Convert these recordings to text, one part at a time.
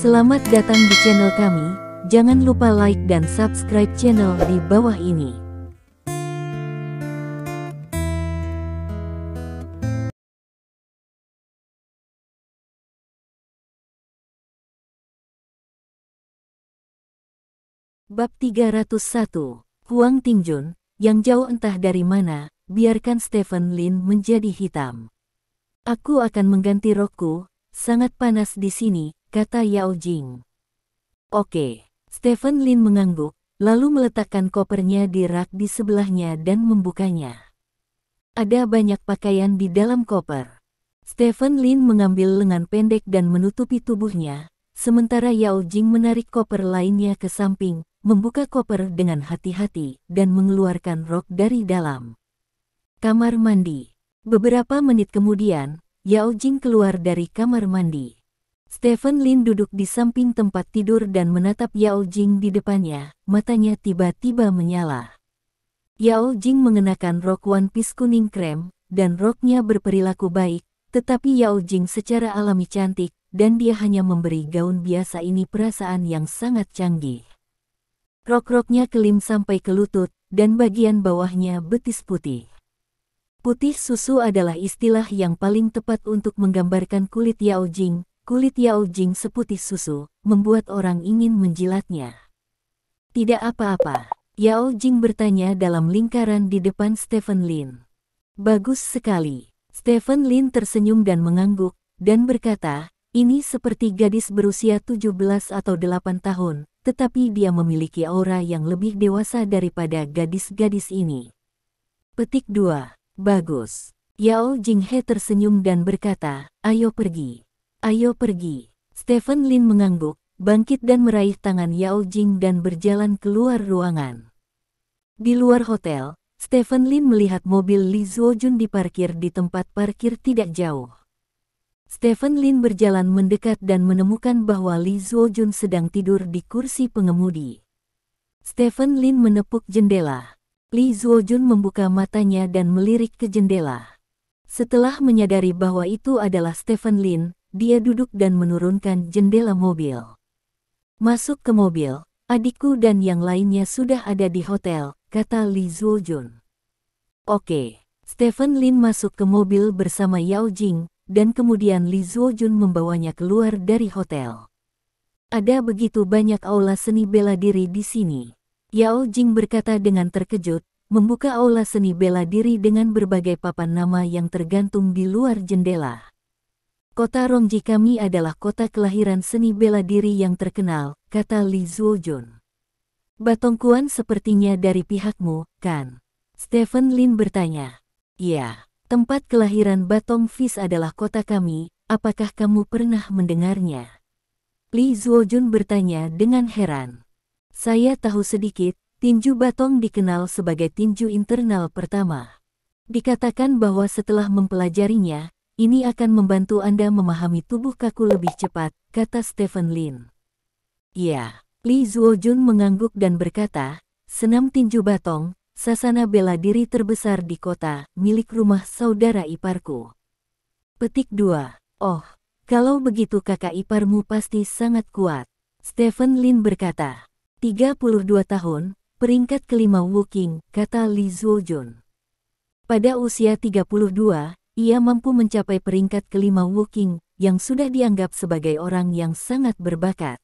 Selamat datang di channel kami, jangan lupa like dan subscribe channel di bawah ini. Bab 301, Huang Tingjun, yang jauh entah dari mana, biarkan Stephen Lin menjadi hitam. Aku akan mengganti rokku, sangat panas di sini, kata Yao Jing. Oke, Stephen Lin mengangguk, lalu meletakkan kopernya di rak di sebelahnya dan membukanya. Ada banyak pakaian di dalam koper. Stephen Lin mengambil lengan pendek dan menutupi tubuhnya, sementara Yao Jing menarik koper lainnya ke samping, membuka koper dengan hati-hati, dan mengeluarkan rok dari dalam. Kamar mandi. Beberapa menit kemudian, Yao Jing keluar dari kamar mandi. Stephen Lin duduk di samping tempat tidur dan menatap Yao Jing di depannya, matanya tiba-tiba menyala. Yao Jing mengenakan rok one piece kuning krem, dan roknya berperilaku baik, tetapi Yao Jing secara alami cantik, dan dia hanya memberi gaun biasa ini perasaan yang sangat canggih. Rok-roknya kelim sampai ke lutut, dan bagian bawahnya betis putih. Putih susu adalah istilah yang paling tepat untuk menggambarkan kulit Yao Jing. Kulit Yao Jing seputih susu, membuat orang ingin menjilatnya. Tidak apa-apa, Yao Jing bertanya dalam lingkaran di depan Stephen Lin. Bagus sekali. Stephen Lin tersenyum dan mengangguk, dan berkata, ini seperti gadis berusia 17 atau 8 tahun. Tetapi dia memiliki aura yang lebih dewasa daripada gadis-gadis ini. Petik 2. Bagus. Yao Jinghe tersenyum dan berkata, ayo pergi. Ayo pergi. Stephen Lin mengangguk, bangkit dan meraih tangan Yao Jing dan berjalan keluar ruangan. Di luar hotel, Stephen Lin melihat mobil Li Zuojun diparkir di tempat parkir tidak jauh. Stephen Lin berjalan mendekat dan menemukan bahwa Li Zuojun sedang tidur di kursi pengemudi. Stephen Lin menepuk jendela. Li Zuojun membuka matanya dan melirik ke jendela. Setelah menyadari bahwa itu adalah Stephen Lin, dia duduk dan menurunkan jendela mobil. Masuk ke mobil, adikku dan yang lainnya sudah ada di hotel, kata Li Zuojun. Oke, Stephen Lin masuk ke mobil bersama Yao Jing, dan kemudian Li Zuojun membawanya keluar dari hotel. Ada begitu banyak aula seni bela diri di sini. Yao Jing berkata dengan terkejut, membuka aula seni bela diri dengan berbagai papan nama yang tergantung di luar jendela. Kota Rongji kami adalah kota kelahiran seni bela diri yang terkenal, kata Li Zuojun. Batongkuan sepertinya dari pihakmu, kan? Stephen Lin bertanya. Ya. Tempat kelahiran Batong Fish adalah kota kami, apakah kamu pernah mendengarnya? Li Zuojun bertanya dengan heran. Saya tahu sedikit, tinju Batong dikenal sebagai tinju internal pertama. Dikatakan bahwa setelah mempelajarinya, ini akan membantu Anda memahami tubuh kaku lebih cepat, kata Stephen Lin. Ya, Li Zuojun mengangguk dan berkata, senam tinju Batong, sasana bela diri terbesar di kota, milik rumah saudara iparku. Petik 2. Oh, kalau begitu kakak iparmu pasti sangat kuat. Stephen Lin berkata. 32 tahun, peringkat kelima Wuking, kata Li Zuojun. Pada usia 32, ia mampu mencapai peringkat kelima Wuking, yang sudah dianggap sebagai orang yang sangat berbakat.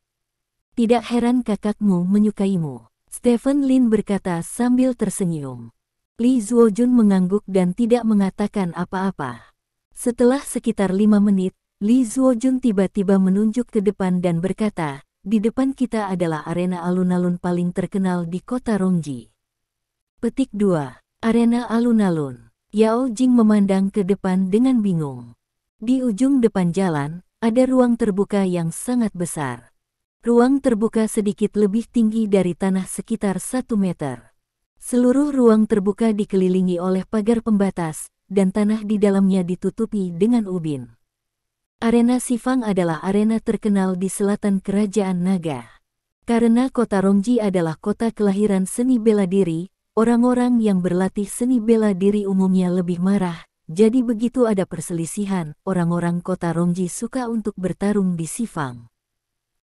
Tidak heran kakakmu menyukaimu. Stephen Lin berkata sambil tersenyum. Li Zuojun mengangguk dan tidak mengatakan apa-apa. Setelah sekitar 5 menit, Li Zuojun tiba-tiba menunjuk ke depan dan berkata, di depan kita adalah arena alun-alun paling terkenal di kota Rongji. Petik 2. Arena alun-alun. Yao Jing memandang ke depan dengan bingung. Di ujung depan jalan, ada ruang terbuka yang sangat besar. Ruang terbuka sedikit lebih tinggi dari tanah sekitar 1 meter. Seluruh ruang terbuka dikelilingi oleh pagar pembatas, dan tanah di dalamnya ditutupi dengan ubin. Arena Sifang adalah arena terkenal di selatan Kerajaan Naga. Karena kota Rongji adalah kota kelahiran seni bela diri, orang-orang yang berlatih seni bela diri umumnya lebih marah, jadi begitu ada perselisihan, orang-orang kota Rongji suka untuk bertarung di Sifang.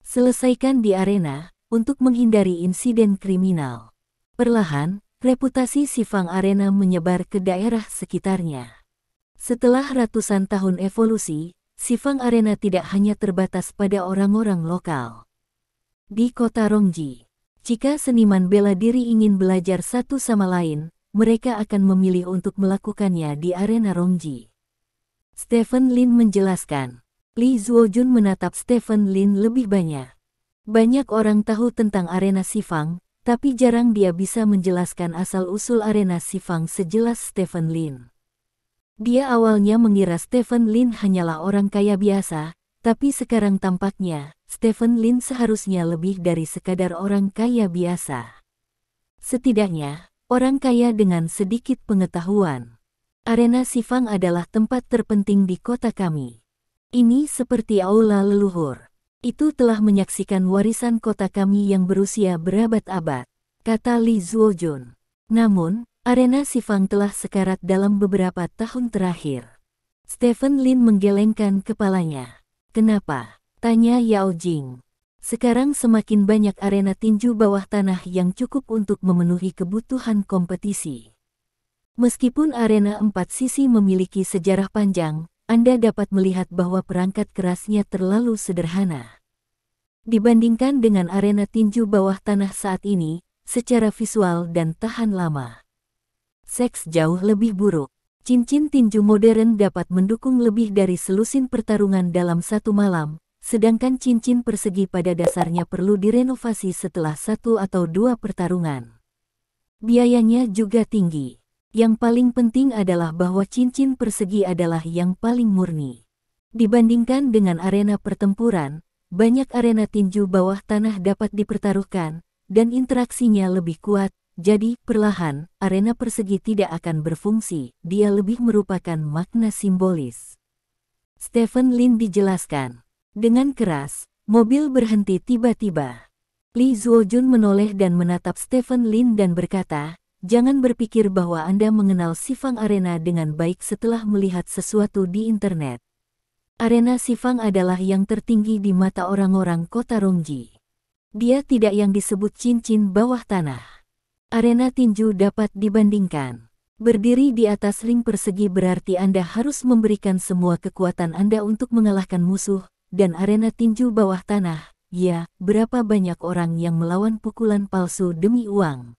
Selesaikan di arena, untuk menghindari insiden kriminal. Perlahan, reputasi Shifang Arena menyebar ke daerah sekitarnya. Setelah ratusan tahun evolusi, Shifang Arena tidak hanya terbatas pada orang-orang lokal. Di kota Rongji, jika seniman bela diri ingin belajar satu sama lain, mereka akan memilih untuk melakukannya di arena Rongji. Stephen Lin menjelaskan. Li Zuojun menatap Stephen Lin lebih banyak. Banyak orang tahu tentang arena Shifang, tapi jarang dia bisa menjelaskan asal-usul arena Shifang sejelas Stephen Lin. Dia awalnya mengira Stephen Lin hanyalah orang kaya biasa, tapi sekarang tampaknya, Stephen Lin seharusnya lebih dari sekadar orang kaya biasa. Setidaknya, orang kaya dengan sedikit pengetahuan. Arena Shifang adalah tempat terpenting di kota kami. Ini seperti aula leluhur. Itu telah menyaksikan warisan kota kami yang berusia berabad-abad, kata Li Zuojun. Namun, arena Shifang telah sekarat dalam beberapa tahun terakhir. Stephen Lin menggelengkan kepalanya. Kenapa? Tanya Yao Jing. Sekarang semakin banyak arena tinju bawah tanah yang cukup untuk memenuhi kebutuhan kompetisi. Meskipun arena 4 sisi memiliki sejarah panjang, Anda dapat melihat bahwa perangkat kerasnya terlalu sederhana. Dibandingkan dengan arena tinju bawah tanah saat ini, secara visual dan tahan lama. Seks jauh lebih buruk. Cincin tinju modern dapat mendukung lebih dari selusin pertarungan dalam satu malam, sedangkan cincin persegi pada dasarnya perlu direnovasi setelah 1 atau 2 pertarungan. Biayanya juga tinggi. Yang paling penting adalah bahwa cincin persegi adalah yang paling murni. Dibandingkan dengan arena pertempuran, banyak arena tinju bawah tanah dapat dipertaruhkan, dan interaksinya lebih kuat, jadi perlahan, arena persegi tidak akan berfungsi, dia lebih merupakan makna simbolis. Stephen Lin dijelaskan. Dengan keras, mobil berhenti tiba-tiba. Li Zuojun menoleh dan menatap Stephen Lin dan berkata, jangan berpikir bahwa Anda mengenal Shifang Arena dengan baik setelah melihat sesuatu di internet. Arena Shifang adalah yang tertinggi di mata orang-orang kota Rongji. Dia tidak yang disebut cincin bawah tanah. Arena tinju dapat dibandingkan. Berdiri di atas ring persegi berarti Anda harus memberikan semua kekuatan Anda untuk mengalahkan musuh, dan arena tinju bawah tanah, ya, berapa banyak orang yang melawan pukulan palsu demi uang.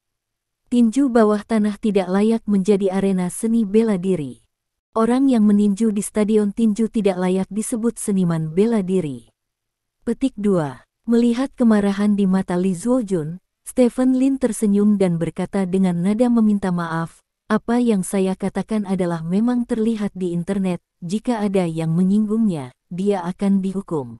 Tinju bawah tanah tidak layak menjadi arena seni bela diri. Orang yang meninju di stadion tinju tidak layak disebut seniman bela diri. Petik 2. Melihat kemarahan di mata Li Zuojun, Stephen Lin tersenyum dan berkata dengan nada meminta maaf, apa yang saya katakan adalah memang terlihat di internet, jika ada yang menyinggungnya, dia akan dihukum.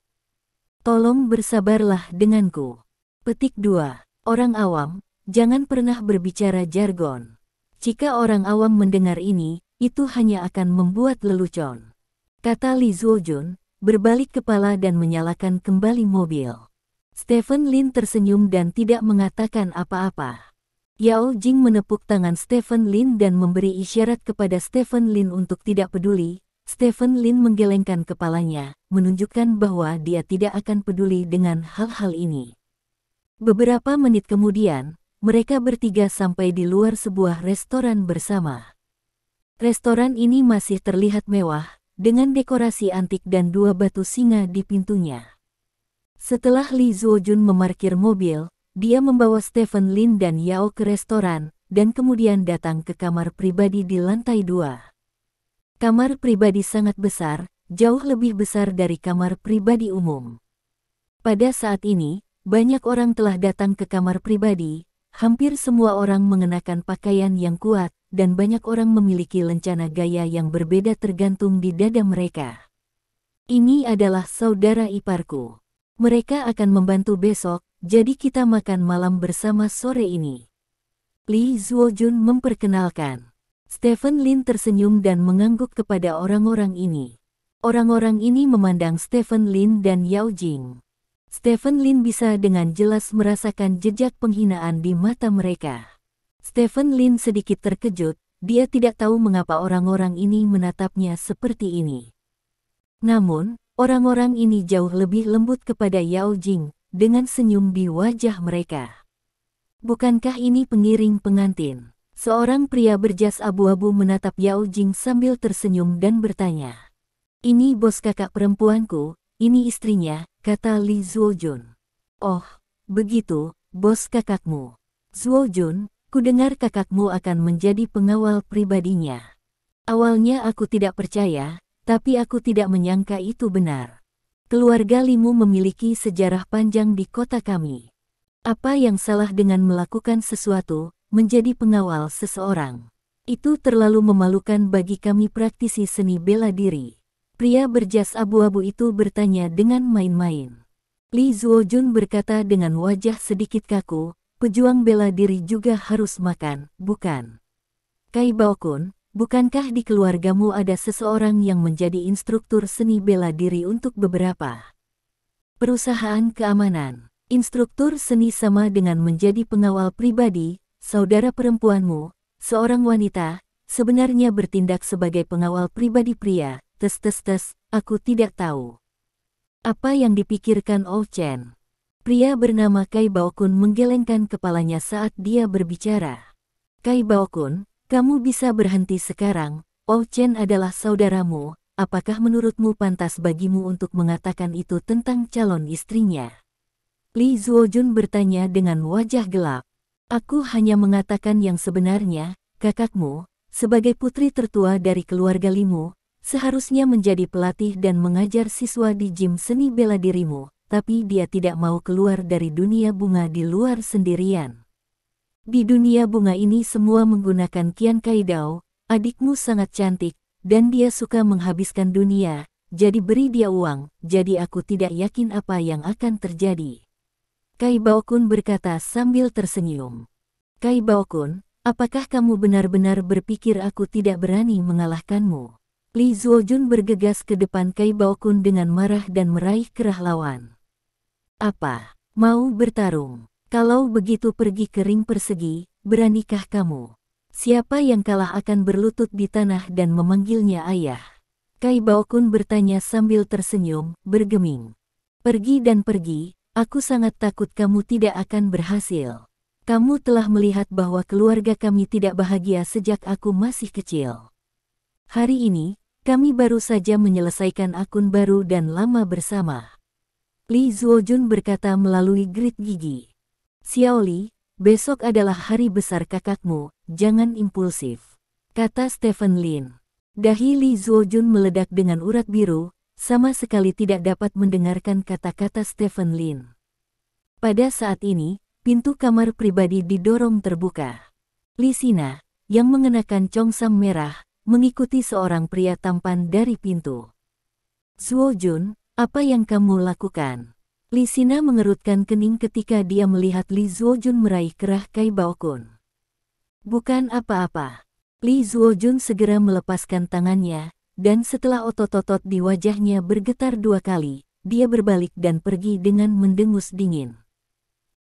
Tolong bersabarlah denganku. Petik 2. Orang awam, jangan pernah berbicara jargon. Jika orang awam mendengar ini, itu hanya akan membuat lelucon. Kata Li Zuojun, berbalik kepala dan menyalakan kembali mobil. Stephen Lin tersenyum dan tidak mengatakan apa-apa. Yao Jing menepuk tangan Stephen Lin dan memberi isyarat kepada Stephen Lin untuk tidak peduli. Stephen Lin menggelengkan kepalanya, menunjukkan bahwa dia tidak akan peduli dengan hal-hal ini. Beberapa menit kemudian, mereka bertiga sampai di luar sebuah restoran bersama. Restoran ini masih terlihat mewah, dengan dekorasi antik dan 2 batu singa di pintunya. Setelah Li Zuojun memarkir mobil, dia membawa Stephen Lin dan Yao ke restoran, dan kemudian datang ke kamar pribadi di lantai 2. Kamar pribadi sangat besar, jauh lebih besar dari kamar pribadi umum. Pada saat ini, banyak orang telah datang ke kamar pribadi. Hampir semua orang mengenakan pakaian yang kuat, dan banyak orang memiliki lencana gaya yang berbeda tergantung di dada mereka. Ini adalah saudara iparku. Mereka akan membantu besok, jadi kita makan malam bersama sore ini. Li Zuojun memperkenalkan. Stephen Lin tersenyum dan mengangguk kepada orang-orang ini. Orang-orang ini memandang Stephen Lin dan Yao Jing. Stephen Lin bisa dengan jelas merasakan jejak penghinaan di mata mereka. Stephen Lin sedikit terkejut, dia tidak tahu mengapa orang-orang ini menatapnya seperti ini. Namun, orang-orang ini jauh lebih lembut kepada Yao Jing, dengan senyum di wajah mereka. Bukankah ini pengiring pengantin? Seorang pria berjas abu-abu menatap Yao Jing sambil tersenyum dan bertanya. Ini bos kakak perempuanku, ini istrinya, kata Li Zuojun. Oh, begitu, bos kakakmu. Zuojun, kudengar kakakmu akan menjadi pengawal pribadinya. Awalnya aku tidak percaya, tapi aku tidak menyangka itu benar. Keluarga Limu memiliki sejarah panjang di kota kami. Apa yang salah dengan melakukan sesuatu, menjadi pengawal seseorang? Itu terlalu memalukan bagi kami praktisi seni bela diri. Pria berjas abu-abu itu bertanya dengan main-main. Li Zuojun berkata dengan wajah sedikit kaku, pejuang bela diri juga harus makan, bukan? Kai Baokun, bukankah di keluargamu ada seseorang yang menjadi instruktur seni bela diri untuk beberapa perusahaan keamanan? Instruktur seni sama dengan menjadi pengawal pribadi. Saudara perempuanmu, seorang wanita, sebenarnya bertindak sebagai pengawal pribadi pria. Aku tidak tahu. Apa yang dipikirkan Oh Chen? Pria bernama Kai Baokun menggelengkan kepalanya saat dia berbicara. Kai Baokun, kamu bisa berhenti sekarang. Oh Chen adalah saudaramu, apakah menurutmu pantas bagimu untuk mengatakan itu tentang calon istrinya? Li Zuojun bertanya dengan wajah gelap. Aku hanya mengatakan yang sebenarnya, kakakmu, sebagai putri tertua dari keluarga Limu, seharusnya menjadi pelatih dan mengajar siswa di gym seni bela dirimu, tapi dia tidak mau keluar dari dunia bunga di luar sendirian. Di dunia bunga ini semua menggunakan Qian Kai Dao, adikmu sangat cantik, dan dia suka menghabiskan dunia, jadi beri dia uang, jadi aku tidak yakin apa yang akan terjadi. Kai Baokun berkata sambil tersenyum. Kai Baokun, apakah kamu benar-benar berpikir aku tidak berani mengalahkanmu? Li Zuojun bergegas ke depan Kai Baokun dengan marah dan meraih kerah lawan. Apa? Mau bertarung? Kalau begitu pergi ke ring persegi, beranikah kamu? Siapa yang kalah akan berlutut di tanah dan memanggilnya ayah? Kai Baokun bertanya sambil tersenyum, bergeming. Pergi dan pergi. Aku sangat takut kamu tidak akan berhasil. Kamu telah melihat bahwa keluarga kami tidak bahagia sejak aku masih kecil. Hari ini, kami baru saja menyelesaikan akun baru dan lama bersama. Li Zuojun berkata melalui grit gigi. Xiao Li, besok adalah hari besar kakakmu, jangan impulsif, kata Stephen Lin. Dahi Li Zuojun meledak dengan urat biru, sama sekali tidak dapat mendengarkan kata-kata Stephen Lin. Pada saat ini, pintu kamar pribadi didorong terbuka. Li Sina, yang mengenakan congsam merah, mengikuti seorang pria tampan dari pintu. Zuojun, apa yang kamu lakukan? Li Sina mengerutkan kening ketika dia melihat Li Zuojun meraih kerah Kai Baokun. Bukan apa-apa. Li Zuojun segera melepaskan tangannya, dan setelah otot-otot di wajahnya bergetar 2 kali, dia berbalik dan pergi dengan mendengus dingin.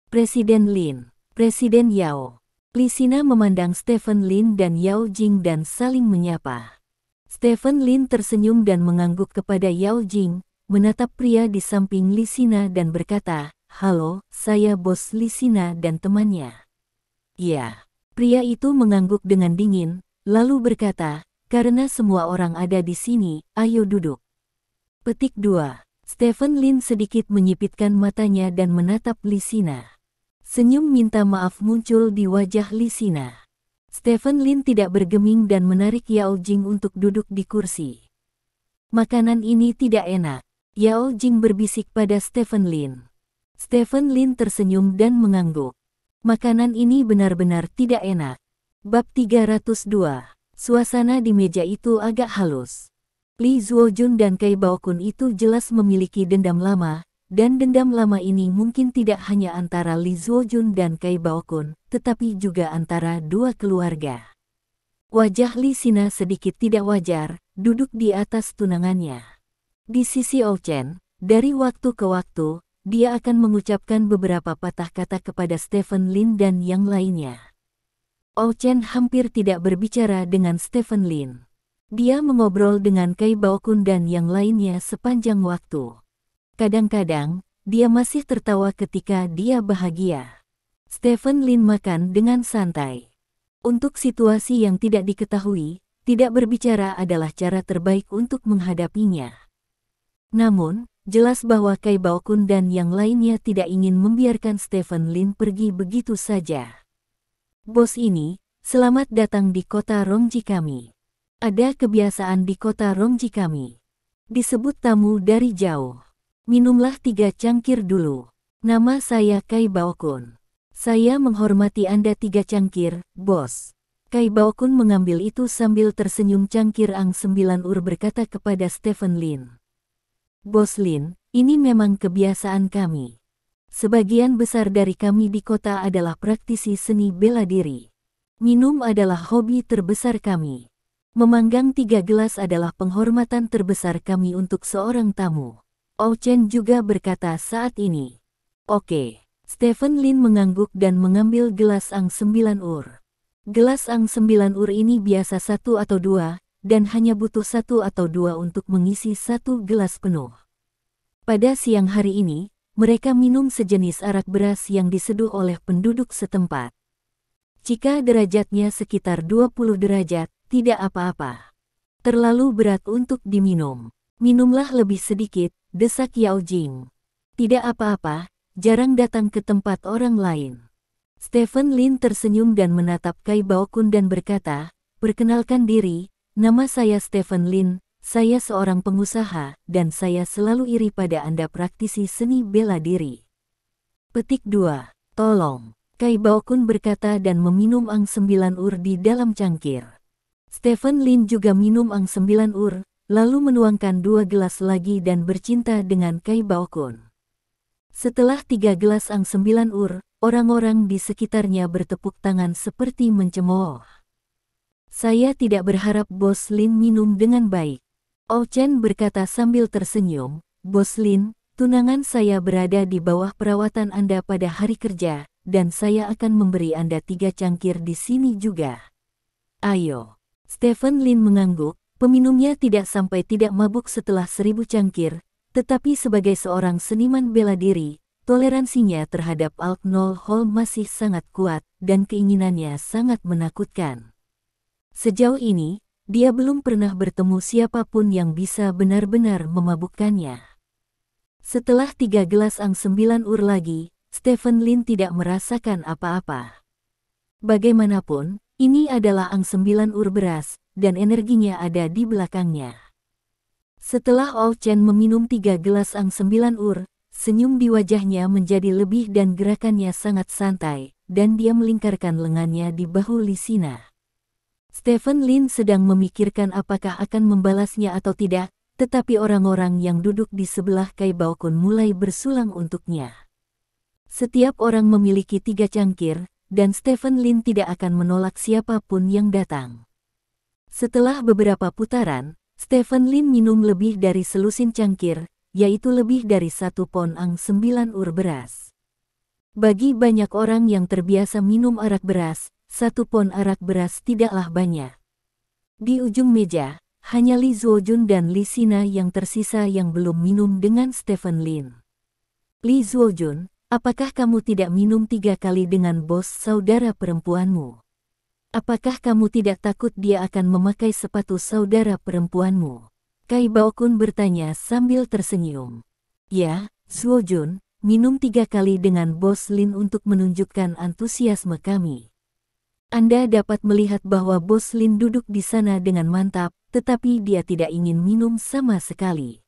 Presiden Lin, Presiden Yao. Li Sina memandang Stephen Lin dan Yao Jing dan saling menyapa. Stephen Lin tersenyum dan mengangguk kepada Yao Jing, menatap pria di samping Li Sina dan berkata, "Halo, saya bos Li Sina dan temannya." Ya, pria itu mengangguk dengan dingin, lalu berkata, "Karena semua orang ada di sini, ayo duduk." Petik 2. Stephen Lin sedikit menyipitkan matanya dan menatap Li Sina. Senyum minta maaf muncul di wajah Li Sina. Stephen Lin tidak bergeming dan menarik Yao Jing untuk duduk di kursi. "Makanan ini tidak enak," Yao Jing berbisik pada Stephen Lin. Stephen Lin tersenyum dan mengangguk. "Makanan ini benar-benar tidak enak." Bab 302. Suasana di meja itu agak halus. Li Zuojun dan Kai Baokun itu jelas memiliki dendam lama, dan dendam lama ini mungkin tidak hanya antara Li Zuojun dan Kai Baokun, tetapi juga antara dua keluarga. Wajah Li Sina sedikit tidak wajar, duduk di atas tunangannya. Di sisi Oh Chen, dari waktu ke waktu, dia akan mengucapkan beberapa patah kata kepada Stephen Lin dan yang lainnya. Oh Chen hampir tidak berbicara dengan Stephen Lin. Dia mengobrol dengan Kai Baokun dan yang lainnya sepanjang waktu. Kadang-kadang, dia masih tertawa ketika dia bahagia. Stephen Lin makan dengan santai. Untuk situasi yang tidak diketahui, tidak berbicara adalah cara terbaik untuk menghadapinya. Namun, jelas bahwa Kai Baokun dan yang lainnya tidak ingin membiarkan Stephen Lin pergi begitu saja. Bos ini, selamat datang di kota Rongji kami. Ada kebiasaan di kota Rongji kami. Disebut tamu dari jauh. Minumlah 3 cangkir dulu. Nama saya Kai Baokun. Saya menghormati Anda 3 cangkir, bos. Kai Baokun mengambil itu sambil tersenyum. Cangkir Ang 9 Ur berkata kepada Stephen Lin. Bos Lin, ini memang kebiasaan kami. Sebagian besar dari kami di kota adalah praktisi seni bela diri. Minum adalah hobi terbesar kami. Memanggang 3 gelas adalah penghormatan terbesar kami untuk seorang tamu. Oh Chen juga berkata saat ini. Oke. Stephen Lin mengangguk dan mengambil gelas Ang 9 Ur. Gelas Ang 9 Ur ini biasa 1 atau 2, dan hanya butuh 1 atau 2 untuk mengisi 1 gelas penuh. Pada siang hari ini, mereka minum sejenis arak beras yang diseduh oleh penduduk setempat. Jika derajatnya sekitar 20 derajat, tidak apa-apa. Terlalu berat untuk diminum. Minumlah lebih sedikit, desak Yao Jing. Tidak apa-apa, jarang datang ke tempat orang lain. Stephen Lin tersenyum dan menatap Kai Baokun dan berkata, perkenalkan diri, nama saya Stephen Lin, saya seorang pengusaha, dan saya selalu iri pada Anda praktisi seni bela diri. Petik 2. Tolong. Kai Baokun berkata dan meminum Ang 9 Ur di dalam cangkir. Stephen Lin juga minum Ang 9 Ur, lalu menuangkan 2 gelas lagi dan bercinta dengan Kai Baokun. Setelah 3 gelas Ang 9 Ur, orang-orang di sekitarnya bertepuk tangan seperti mencemooh. Saya tidak berharap Bos Lin minum dengan baik. Oh Chen berkata sambil tersenyum, Bos Lin, tunangan saya berada di bawah perawatan Anda pada hari kerja, dan saya akan memberi Anda 3 cangkir di sini juga. Ayo. Stephen Lin mengangguk, peminumnya tidak sampai tidak mabuk setelah 1000 cangkir, tetapi sebagai seorang seniman bela diri, toleransinya terhadap alkohol masih sangat kuat dan keinginannya sangat menakutkan. Sejauh ini, dia belum pernah bertemu siapapun yang bisa benar-benar memabukkannya. Setelah 3 gelas Ang 9 Ur lagi, Stephen Lin tidak merasakan apa-apa. Bagaimanapun, ini adalah Ang 9 Ur beras, dan energinya ada di belakangnya. Setelah Oh Chen meminum 3 gelas Ang 9 Ur, senyum di wajahnya menjadi lebih dan gerakannya sangat santai, dan dia melingkarkan lengannya di bahu Lisina. Stephen Lin sedang memikirkan apakah akan membalasnya atau tidak, tetapi orang-orang yang duduk di sebelah Kai Baokun mulai bersulang untuknya. Setiap orang memiliki 3 cangkir, dan Stephen Lin tidak akan menolak siapapun yang datang. Setelah beberapa putaran, Stephen Lin minum lebih dari selusin cangkir, yaitu lebih dari 1 pon Ang 9 Ur beras. Bagi banyak orang yang terbiasa minum arak beras, 1 pon arak beras tidaklah banyak. Di ujung meja, hanya Li Zuojun dan Li Sina yang tersisa yang belum minum dengan Stephen Lin. Li Zuojun, apakah kamu tidak minum 3 kali dengan bos saudara perempuanmu? Apakah kamu tidak takut dia akan memakai sepatu saudara perempuanmu? Kai Baokun bertanya sambil tersenyum. Ya, Zuojun, minum 3 kali dengan Bos Lin untuk menunjukkan antusiasme kami. Anda dapat melihat bahwa Bos Lin duduk di sana dengan mantap, tetapi dia tidak ingin minum sama sekali.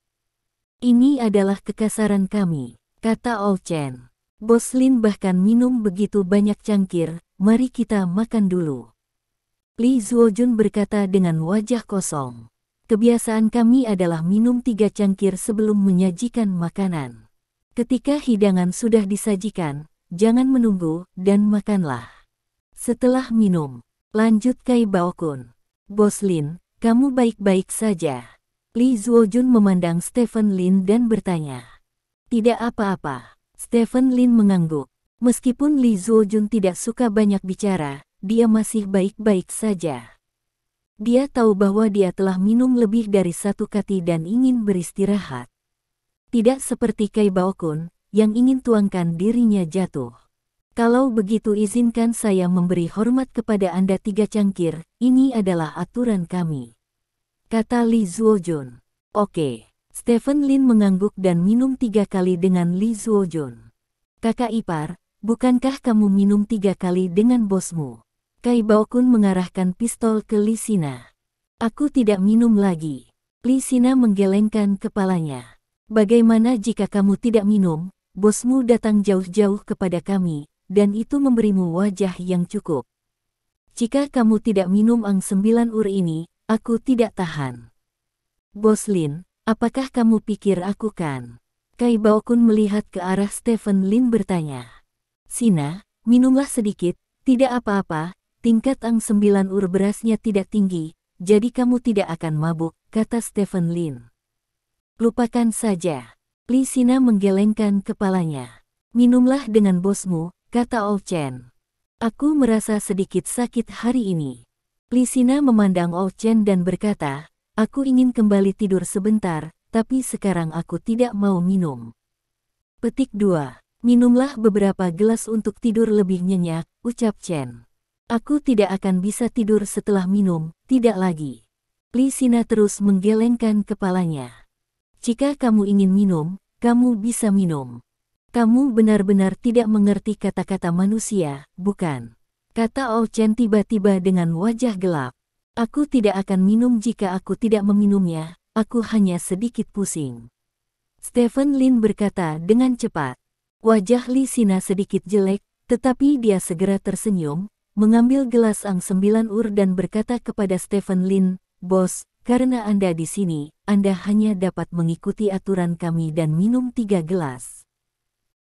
Ini adalah kekasaran kami, kata Oh Chen. Bos Lin bahkan minum begitu banyak cangkir, mari kita makan dulu. Li Zuojun berkata dengan wajah kosong. Kebiasaan kami adalah minum 3 cangkir sebelum menyajikan makanan. Ketika hidangan sudah disajikan, jangan menunggu dan makanlah. Setelah minum, lanjut Kai Baokun. Bos Lin, kamu baik-baik saja. Li Zuojun memandang Stephen Lin dan bertanya. Tidak apa-apa. Stephen Lin mengangguk. Meskipun Li Zuojun tidak suka banyak bicara, dia masih baik-baik saja. Dia tahu bahwa dia telah minum lebih dari 1 kati dan ingin beristirahat. Tidak seperti Kai Baokun, yang ingin tuangkan dirinya jatuh. Kalau begitu izinkan saya memberi hormat kepada Anda 3 cangkir, ini adalah aturan kami. Kata Li Zuojun. Oke. Stephen Lin mengangguk dan minum 3 kali dengan Li Zuojun. Kakak ipar, bukankah kamu minum 3 kali dengan bosmu? Kai Baokun mengarahkan pistol ke Li Sina. Aku tidak minum lagi. Li Sina menggelengkan kepalanya. Bagaimana jika kamu tidak minum? Bosmu datang jauh-jauh kepada kami, dan itu memberimu wajah yang cukup. Jika kamu tidak minum Ang 9 ur ini, aku tidak tahan. Bos Lin, apakah kamu pikir aku kan? Kai Baokun melihat ke arah Stephen Lin bertanya. Sina, minumlah sedikit, tidak apa-apa, tingkat Ang 9 ur berasnya tidak tinggi, jadi kamu tidak akan mabuk, kata Stephen Lin. Lupakan saja. Li Sina menggelengkan kepalanya. Minumlah dengan bosmu, kata Ol Chen. Aku merasa sedikit sakit hari ini. Li Sina memandang Ol Chen dan berkata, aku ingin kembali tidur sebentar, tapi sekarang aku tidak mau minum. Petik 2. Minumlah beberapa gelas untuk tidur lebih nyenyak, ucap Chen. Aku tidak akan bisa tidur setelah minum, tidak lagi. Li Sina terus menggelengkan kepalanya. Jika kamu ingin minum, kamu bisa minum. Kamu benar-benar tidak mengerti kata-kata manusia, bukan? Kata Ol Chen tiba-tiba dengan wajah gelap. Aku tidak akan minum jika aku tidak meminumnya, aku hanya sedikit pusing. Stephen Lin berkata dengan cepat. Wajah Li Sina sedikit jelek, tetapi dia segera tersenyum, mengambil gelas Ang 9 ur dan berkata kepada Stephen Lin, Bos, karena Anda di sini, Anda hanya dapat mengikuti aturan kami dan minum 3 gelas.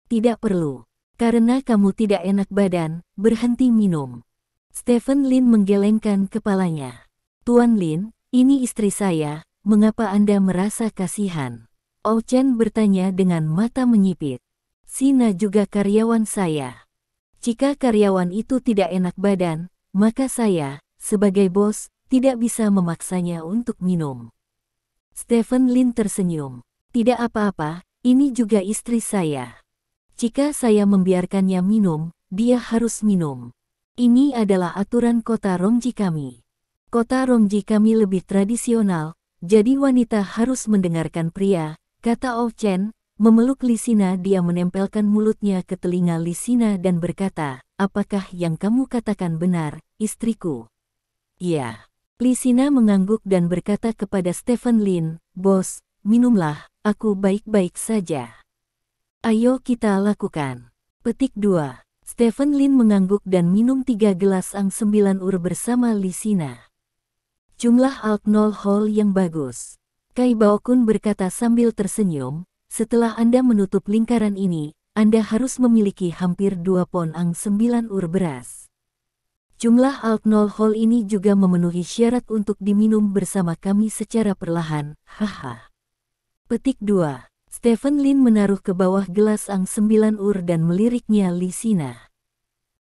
Tidak perlu. Karena kamu tidak enak badan, berhenti minum. Stephen Lin menggelengkan kepalanya. Tuan Lin, ini istri saya, mengapa Anda merasa kasihan? Ol Chen bertanya dengan mata menyipit. Sina juga karyawan saya. Jika karyawan itu tidak enak badan, maka saya, sebagai bos, tidak bisa memaksanya untuk minum. Stephen Lin tersenyum. Tidak apa-apa, ini juga istri saya. Jika saya membiarkannya minum, dia harus minum. Ini adalah aturan kota Rongji kami. Kota Rongji kami lebih tradisional, jadi wanita harus mendengarkan pria, kata Ol Chen. Memeluk Li Sina, dia menempelkan mulutnya ke telinga Li Sina dan berkata, apakah yang kamu katakan benar, istriku? Ya. Li Sina mengangguk dan berkata kepada Stephen Lin, Bos, minumlah, aku baik-baik saja. Ayo kita lakukan. Petik 2. Stephen Lin mengangguk dan minum 3 gelas Ang 9 ur bersama Li Sina. Jumlah alkohol yang bagus. Kai Baokun berkata sambil tersenyum, setelah Anda menutup lingkaran ini, Anda harus memiliki hampir 2 pon Ang 9 ur beras. Jumlah alkohol ini juga memenuhi syarat untuk diminum bersama kami secara perlahan, haha. Petik 2. Stephen Lin menaruh ke bawah gelas Ang 9 ur dan meliriknya Li Sina.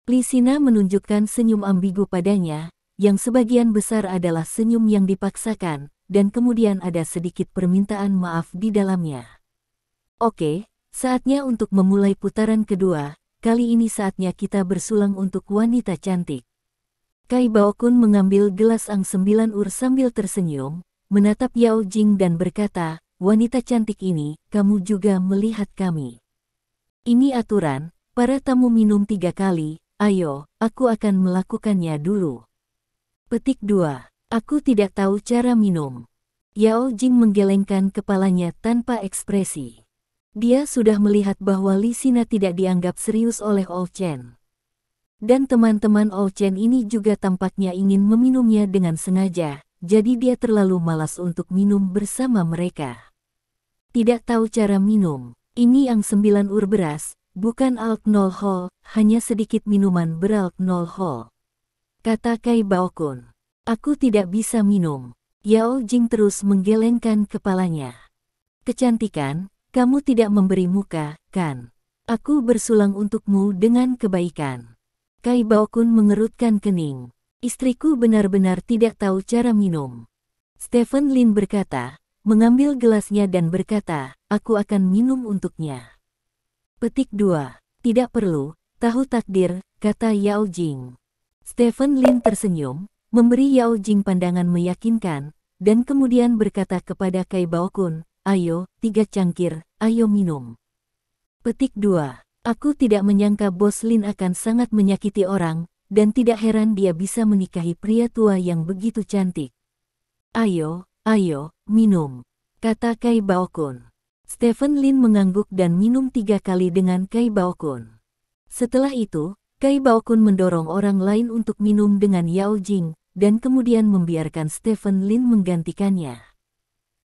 Li Sina menunjukkan senyum ambigu padanya, yang sebagian besar adalah senyum yang dipaksakan, dan kemudian ada sedikit permintaan maaf di dalamnya. Oke, saatnya untuk memulai putaran kedua, kali ini saatnya kita bersulang untuk wanita cantik. Kai Baokun mengambil gelas Ang 9 ur sambil tersenyum, menatap Yao Jing dan berkata, wanita cantik ini, kamu juga melihat kami. Ini aturan, para tamu minum 3 kali, ayo, aku akan melakukannya dulu. Petik 2. Aku tidak tahu cara minum. Yao Jing menggelengkan kepalanya tanpa ekspresi. Dia sudah melihat bahwa Li Sina tidak dianggap serius oleh Ol Chen. Dan teman-teman Ol Chen ini juga tampaknya ingin meminumnya dengan sengaja, jadi dia terlalu malas untuk minum bersama mereka. Tidak tahu cara minum. Ini Ang 9 ur beras, bukan alkohol, hanya sedikit minuman beralkohol. Kata Kai Baokun. Aku tidak bisa minum. Yao Jing terus menggelengkan kepalanya. Kecantikan, kamu tidak memberi muka, kan? Aku bersulang untukmu dengan kebaikan. Kai Baokun mengerutkan kening. Istriku benar-benar tidak tahu cara minum. Stephen Lin berkata, mengambil gelasnya dan berkata, aku akan minum untuknya. Petik 2. Tidak perlu, tahu takdir, kata Yao Jing. Stephen Lin tersenyum, memberi Yao Jing pandangan meyakinkan, dan kemudian berkata kepada Kai Baokun, ayo, 3 cangkir, ayo minum. Petik 2. Aku tidak menyangka Bos Lin akan sangat menyakiti orang, dan tidak heran dia bisa menikahi pria tua yang begitu cantik. Ayo, ayo, minum, kata Kai Baokun. Stephen Lin mengangguk dan minum 3 kali dengan Kai Baokun. Setelah itu, Kai Baokun mendorong orang lain untuk minum dengan Yao Jing, dan kemudian membiarkan Stephen Lin menggantikannya.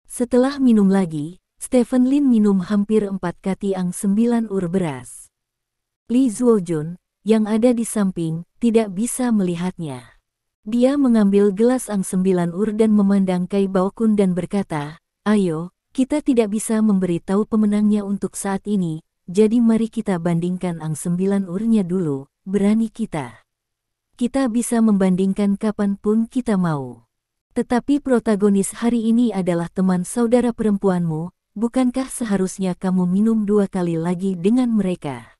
Setelah minum lagi, Stephen Lin minum hampir 4 katiang 9 ur beras. Li Zuojun, yang ada di samping, tidak bisa melihatnya. Dia mengambil gelas ang 9 ur dan memandang Kai Baokun dan berkata, ayo, kita tidak bisa memberitahu pemenangnya untuk saat ini, jadi mari kita bandingkan ang 9 urnya dulu, berani kita. Kita bisa membandingkan kapanpun kita mau. Tetapi protagonis hari ini adalah teman saudara perempuanmu, bukankah seharusnya kamu minum 2 kali lagi dengan mereka?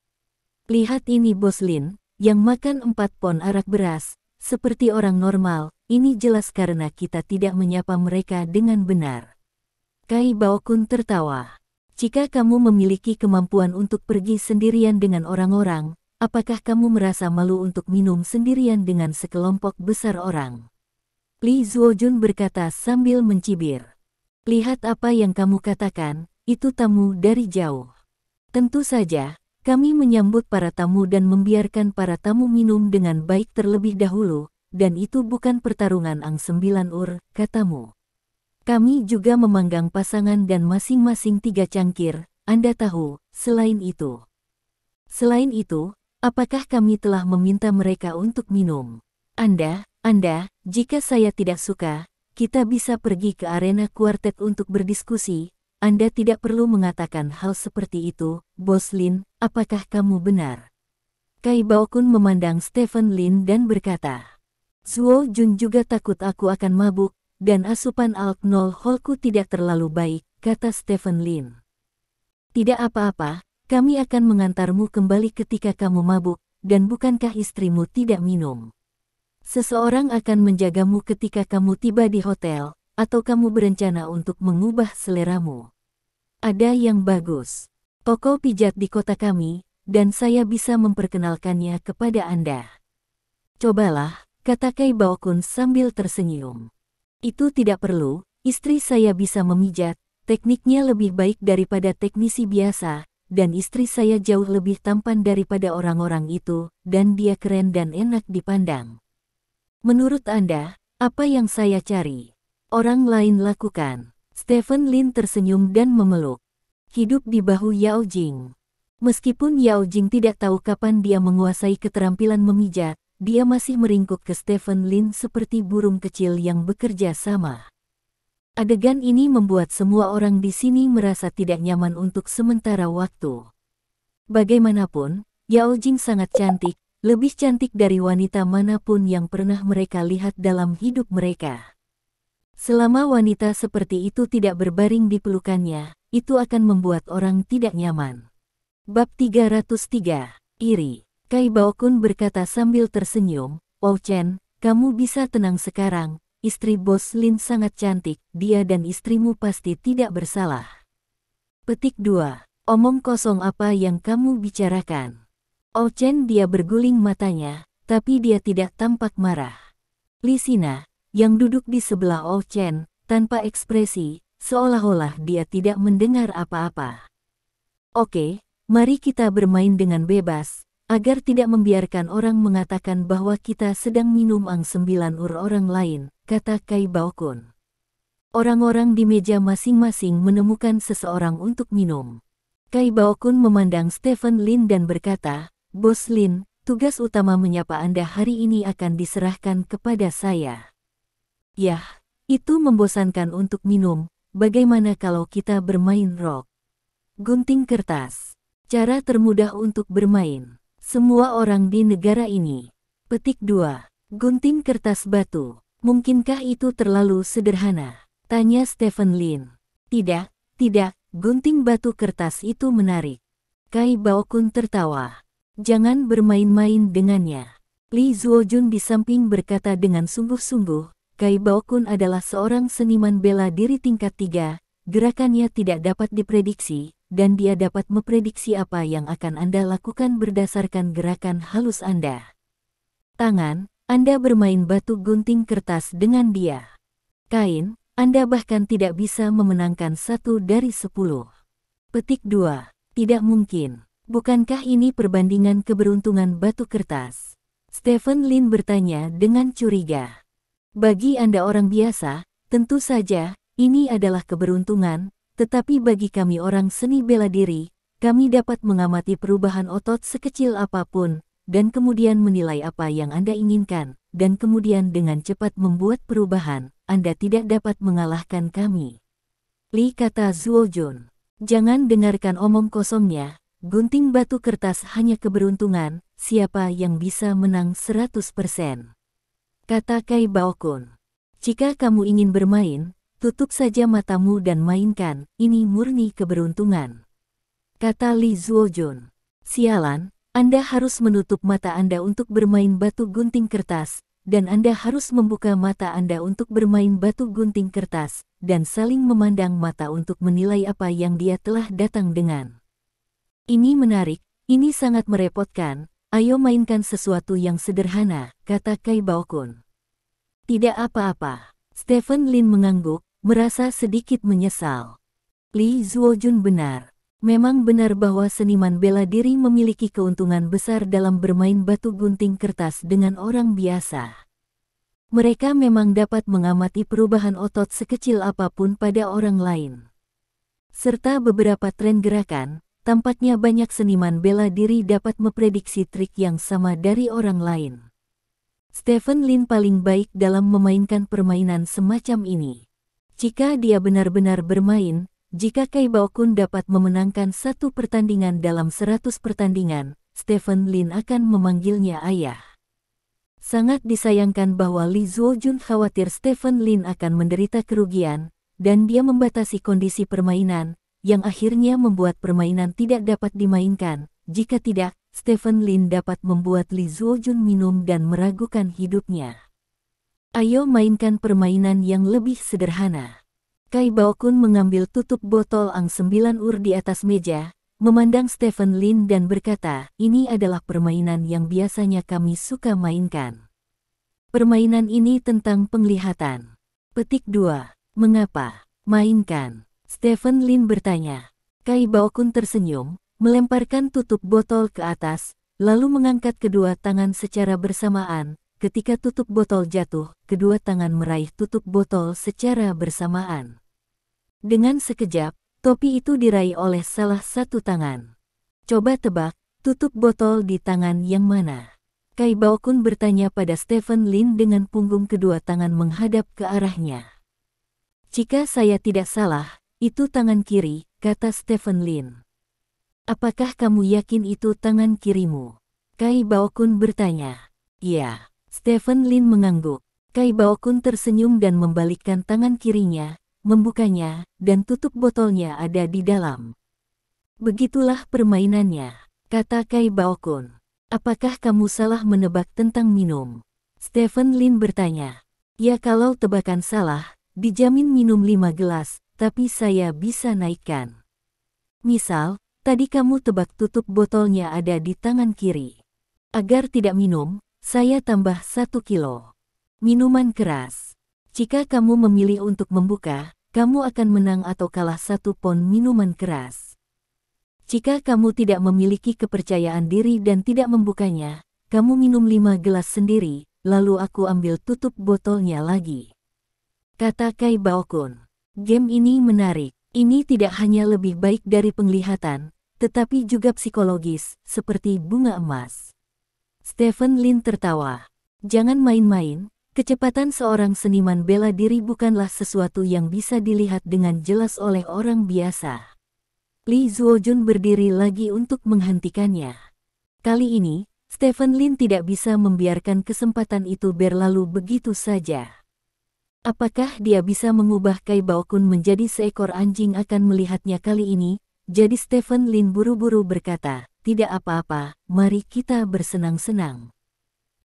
Lihat ini Bos Lin, yang makan 4 pon arak beras, seperti orang normal, ini jelas karena kita tidak menyapa mereka dengan benar. Kai Baokun tertawa. Jika kamu memiliki kemampuan untuk pergi sendirian dengan orang-orang, apakah kamu merasa malu untuk minum sendirian dengan sekelompok besar orang? Li Zuojun berkata sambil mencibir. Lihat apa yang kamu katakan, itu tamu dari jauh. Tentu saja, kami menyambut para tamu dan membiarkan para tamu minum dengan baik terlebih dahulu, dan itu bukan pertarungan ang 9 ur, katamu. Kami juga memanggang pasangan dan masing-masing 3 cangkir, Anda tahu, selain itu. Selain itu, apakah kami telah meminta mereka untuk minum? Anda, jika saya tidak suka, kita bisa pergi ke arena kuartet untuk berdiskusi. Anda tidak perlu mengatakan hal seperti itu, Bos Lin, apakah kamu benar? Kai Baokun memandang Stephen Lin dan berkata, Zuo Jun juga takut aku akan mabuk, dan asupan alkoholku tidak terlalu baik, kata Stephen Lin. Tidak apa-apa, kami akan mengantarmu kembali ketika kamu mabuk, dan bukankah istrimu tidak minum? Seseorang akan menjagamu ketika kamu tiba di hotel, atau kamu berencana untuk mengubah seleramu. Ada yang bagus. Toko pijat di kota kami, dan saya bisa memperkenalkannya kepada Anda. Cobalah, kata Kai Baokun sambil tersenyum. Itu tidak perlu, istri saya bisa memijat, tekniknya lebih baik daripada teknisi biasa, dan istri saya jauh lebih tampan daripada orang-orang itu, dan dia keren dan enak dipandang. Menurut Anda, apa yang saya cari? Orang lain lakukan. Stephen Lin tersenyum dan memeluk. Hidup di bahu Yao Jing. Meskipun Yao Jing tidak tahu kapan dia menguasai keterampilan memijat, dia masih meringkuk ke Stephen Lin seperti burung kecil yang bekerja sama. Adegan ini membuat semua orang di sini merasa tidak nyaman untuk sementara waktu. Bagaimanapun, Yao Jing sangat cantik, lebih cantik dari wanita manapun yang pernah mereka lihat dalam hidup mereka. Selama wanita seperti itu tidak berbaring di pelukannya, itu akan membuat orang tidak nyaman. Bab 303, Iri. Kai Baokun berkata sambil tersenyum, Wow Chen, kamu bisa tenang sekarang, istri Bos Lin sangat cantik, dia dan istrimu pasti tidak bersalah. Petik 2. Omong kosong apa yang kamu bicarakan? Wow Chen dia berguling matanya, tapi dia tidak tampak marah. Li Sina, yang duduk di sebelah Oh Chen, tanpa ekspresi, seolah-olah dia tidak mendengar apa-apa. Oke, mari kita bermain dengan bebas, agar tidak membiarkan orang mengatakan bahwa kita sedang minum ang 9 ur orang lain, kata Kai Baokun. Orang-orang di meja masing-masing menemukan seseorang untuk minum. Kai Baokun memandang Stephen Lin dan berkata, Bos Lin, tugas utama menyapa Anda hari ini akan diserahkan kepada saya. Yah, itu membosankan untuk minum, bagaimana kalau kita bermain rock? Gunting kertas. Cara termudah untuk bermain. Semua orang di negara ini. Petik 2. Gunting kertas batu. Mungkinkah itu terlalu sederhana? Tanya Stephen Lin. Tidak, gunting batu kertas itu menarik. Kai Baokun tertawa. Jangan bermain-main dengannya. Li Zuojun di samping berkata dengan sungguh-sungguh, Kai Baokun adalah seorang seniman bela diri tingkat 3, gerakannya tidak dapat diprediksi, dan dia dapat memprediksi apa yang akan Anda lakukan berdasarkan gerakan halus Anda. Tangan, Anda bermain batu gunting kertas dengan dia. Kain, Anda bahkan tidak bisa memenangkan 1 dari 10. Petik 2. Tidak mungkin. Bukankah ini perbandingan keberuntungan batu kertas? Stephen Lin bertanya dengan curiga. Bagi Anda orang biasa, tentu saja, ini adalah keberuntungan, tetapi bagi kami orang seni bela diri, kami dapat mengamati perubahan otot sekecil apapun, dan kemudian menilai apa yang Anda inginkan, dan kemudian dengan cepat membuat perubahan. Anda tidak dapat mengalahkan kami. Li, kata Zuojun. Jangan dengarkan omong kosongnya. Gunting batu kertas hanya keberuntungan, siapa yang bisa menang 100%? Kata Kai Baokun. Jika kamu ingin bermain, tutup saja matamu dan mainkan, ini murni keberuntungan. Kata Li Zuojun. Sialan, Anda harus menutup mata Anda untuk bermain batu gunting kertas, dan Anda harus membuka mata Anda untuk bermain batu gunting kertas, dan saling memandang mata untuk menilai apa yang dia telah datang dengan. Ini menarik, ini sangat merepotkan, ayo mainkan sesuatu yang sederhana, kata Kai Baokun. Tidak apa-apa. Stephen Lin mengangguk, merasa sedikit menyesal. Li Zuojun benar. Memang benar bahwa seniman bela diri memiliki keuntungan besar dalam bermain batu gunting kertas dengan orang biasa. Mereka memang dapat mengamati perubahan otot sekecil apapun pada orang lain. Serta beberapa tren gerakan, tampaknya banyak seniman bela diri dapat memprediksi trik yang sama dari orang lain. Stephen Lin paling baik dalam memainkan permainan semacam ini. Jika dia benar-benar bermain, jika Kai Baokun dapat memenangkan 1 pertandingan dalam 100 pertandingan, Stephen Lin akan memanggilnya ayah. Sangat disayangkan bahwa Li Zuojun khawatir Stephen Lin akan menderita kerugian, dan dia membatasi kondisi permainan, yang akhirnya membuat permainan tidak dapat dimainkan. Jika tidak, Stephen Lin dapat membuat Li Zuojun minum dan meragukan hidupnya. Ayo mainkan permainan yang lebih sederhana. Kai Baokun mengambil tutup botol Ang 9 di atas meja, memandang Stephen Lin dan berkata, ini adalah permainan yang biasanya kami suka mainkan. Permainan ini tentang penglihatan. Petik 2. Mengapa? Mainkan. Stephen Lin bertanya. Kai Baokun tersenyum, melemparkan tutup botol ke atas, lalu mengangkat kedua tangan secara bersamaan. Ketika tutup botol jatuh, kedua tangan meraih tutup botol secara bersamaan. Dengan sekejap, topi itu diraih oleh salah satu tangan. Coba tebak, tutup botol di tangan yang mana? Kai Baokun bertanya pada Stephen Lin dengan punggung kedua tangan menghadap ke arahnya. Jika saya tidak salah, itu tangan kiri, kata Stephen Lin. Apakah kamu yakin itu tangan kirimu? Kai Baokun bertanya. Iya. Stephen Lin mengangguk. Kai Baokun tersenyum dan membalikkan tangan kirinya, membukanya, dan tutup botolnya ada di dalam. Begitulah permainannya, kata Kai Baokun. Apakah kamu salah menebak tentang minum? Stephen Lin bertanya. Ya, kalau tebakan salah, dijamin minum 5 gelas, tapi saya bisa naikkan. Misal, tadi kamu tebak tutup botolnya ada di tangan kiri. Agar tidak minum, saya tambah 1 kilo. Minuman keras. Jika kamu memilih untuk membuka, kamu akan menang atau kalah 1 pon minuman keras. Jika kamu tidak memiliki kepercayaan diri dan tidak membukanya, kamu minum 5 gelas sendiri, lalu aku ambil tutup botolnya lagi. Kata Kai Baokun. Game ini menarik. Ini tidak hanya lebih baik dari penglihatan, tetapi juga psikologis, seperti bunga emas. Stephen Lin tertawa. Jangan main-main, kecepatan seorang seniman bela diri bukanlah sesuatu yang bisa dilihat dengan jelas oleh orang biasa. Li Zuojun berdiri lagi untuk menghentikannya. Kali ini, Stephen Lin tidak bisa membiarkan kesempatan itu berlalu begitu saja. Apakah dia bisa mengubah Kai Baokun menjadi seekor anjing akan melihatnya kali ini? jadi Stephen Lin buru-buru berkata, tidak apa-apa, mari kita bersenang-senang.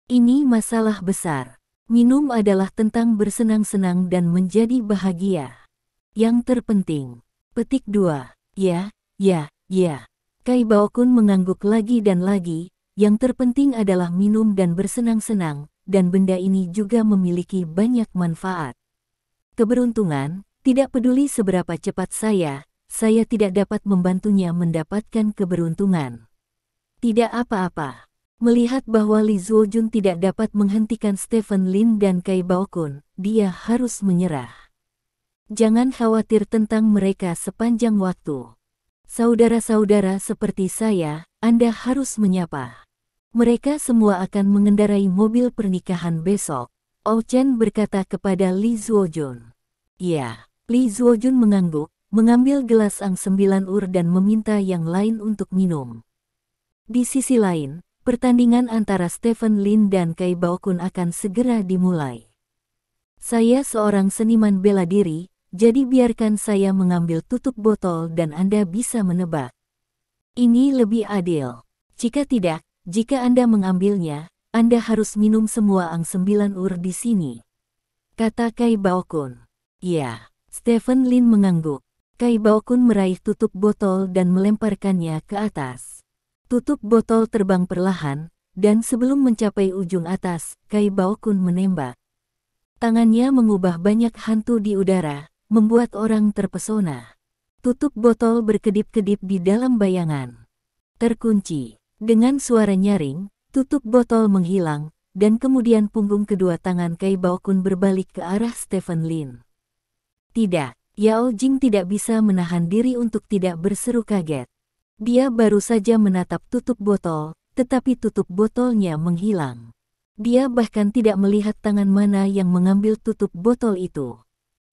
Ini masalah besar. Minum adalah tentang bersenang-senang dan menjadi bahagia. Yang terpenting. Petik 2. Ya. Kai Baokun mengangguk lagi dan lagi, yang terpenting adalah minum dan bersenang-senang, dan benda ini juga memiliki banyak manfaat. Keberuntungan, tidak peduli seberapa cepat saya tidak dapat membantunya mendapatkan keberuntungan. Tidak apa-apa. Melihat bahwa Li Zuojun tidak dapat menghentikan Stephen Lin dan Kai Baokun, dia harus menyerah. Jangan khawatir tentang mereka sepanjang waktu. Saudara-saudara seperti saya, Anda harus menyapa. Mereka semua akan mengendarai mobil pernikahan besok. Ou Chen berkata kepada Li Zuojun. Ya, Li Zuojun mengangguk, mengambil gelas Ang 9 Ur dan meminta yang lain untuk minum. Di sisi lain, pertandingan antara Stephen Lin dan Kai Baokun akan segera dimulai. Saya seorang seniman bela diri, jadi biarkan saya mengambil tutup botol dan Anda bisa menebak. Ini lebih adil. Jika tidak, jika Anda mengambilnya, Anda harus minum semua Ang 9 Ur di sini. Kata Kai Baokun. Ya, Stephen Lin mengangguk. Kai Baokun meraih tutup botol dan melemparkannya ke atas. Tutup botol terbang perlahan, dan sebelum mencapai ujung atas, Kai Baokun menembak. Tangannya mengubah banyak hantu di udara, membuat orang terpesona. Tutup botol berkedip-kedip di dalam bayangan. Terkunci. Dengan suara nyaring, tutup botol menghilang, dan kemudian punggung kedua tangan Kai Baokun berbalik ke arah Stephen Lin. Tidak, Yao Jing tidak bisa menahan diri untuk tidak berseru kaget. Dia baru saja menatap tutup botol, tetapi tutup botolnya menghilang. Dia bahkan tidak melihat tangan mana yang mengambil tutup botol itu.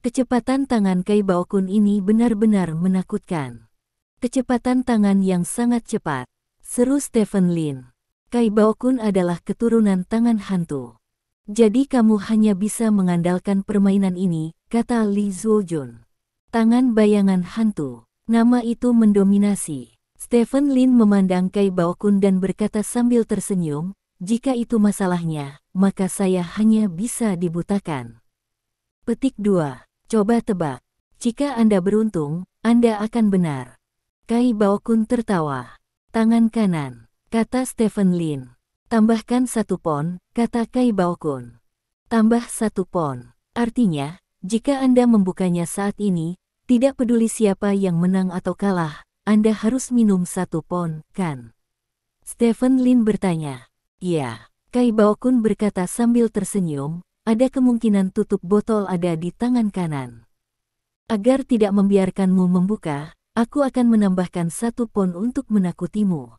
Kecepatan tangan Kai Baokun ini benar-benar menakutkan. Kecepatan tangan yang sangat cepat, seru Stephen Lin. Kai Baokun adalah keturunan tangan hantu. Jadi kamu hanya bisa mengandalkan permainan ini, kata Li Zuojun. Tangan bayangan hantu, nama itu mendominasi. Stephen Lin memandang Kai Baokun dan berkata sambil tersenyum, jika itu masalahnya, maka saya hanya bisa dibutakan. Petik 2. Coba tebak. Jika Anda beruntung, Anda akan benar. Kai Baokun tertawa. Tangan kanan, kata Stephen Lin. Tambahkan 1 pon, kata Kai Baokun. Tambah 1 pon. Artinya, jika Anda membukanya saat ini, tidak peduli siapa yang menang atau kalah, Anda harus minum 1 pon, kan? Stephen Lin bertanya. Ya, Kai Baokun berkata sambil tersenyum, ada kemungkinan tutup botol ada di tangan kanan. Agar tidak membiarkanmu membuka, aku akan menambahkan 1 pon untuk menakutimu.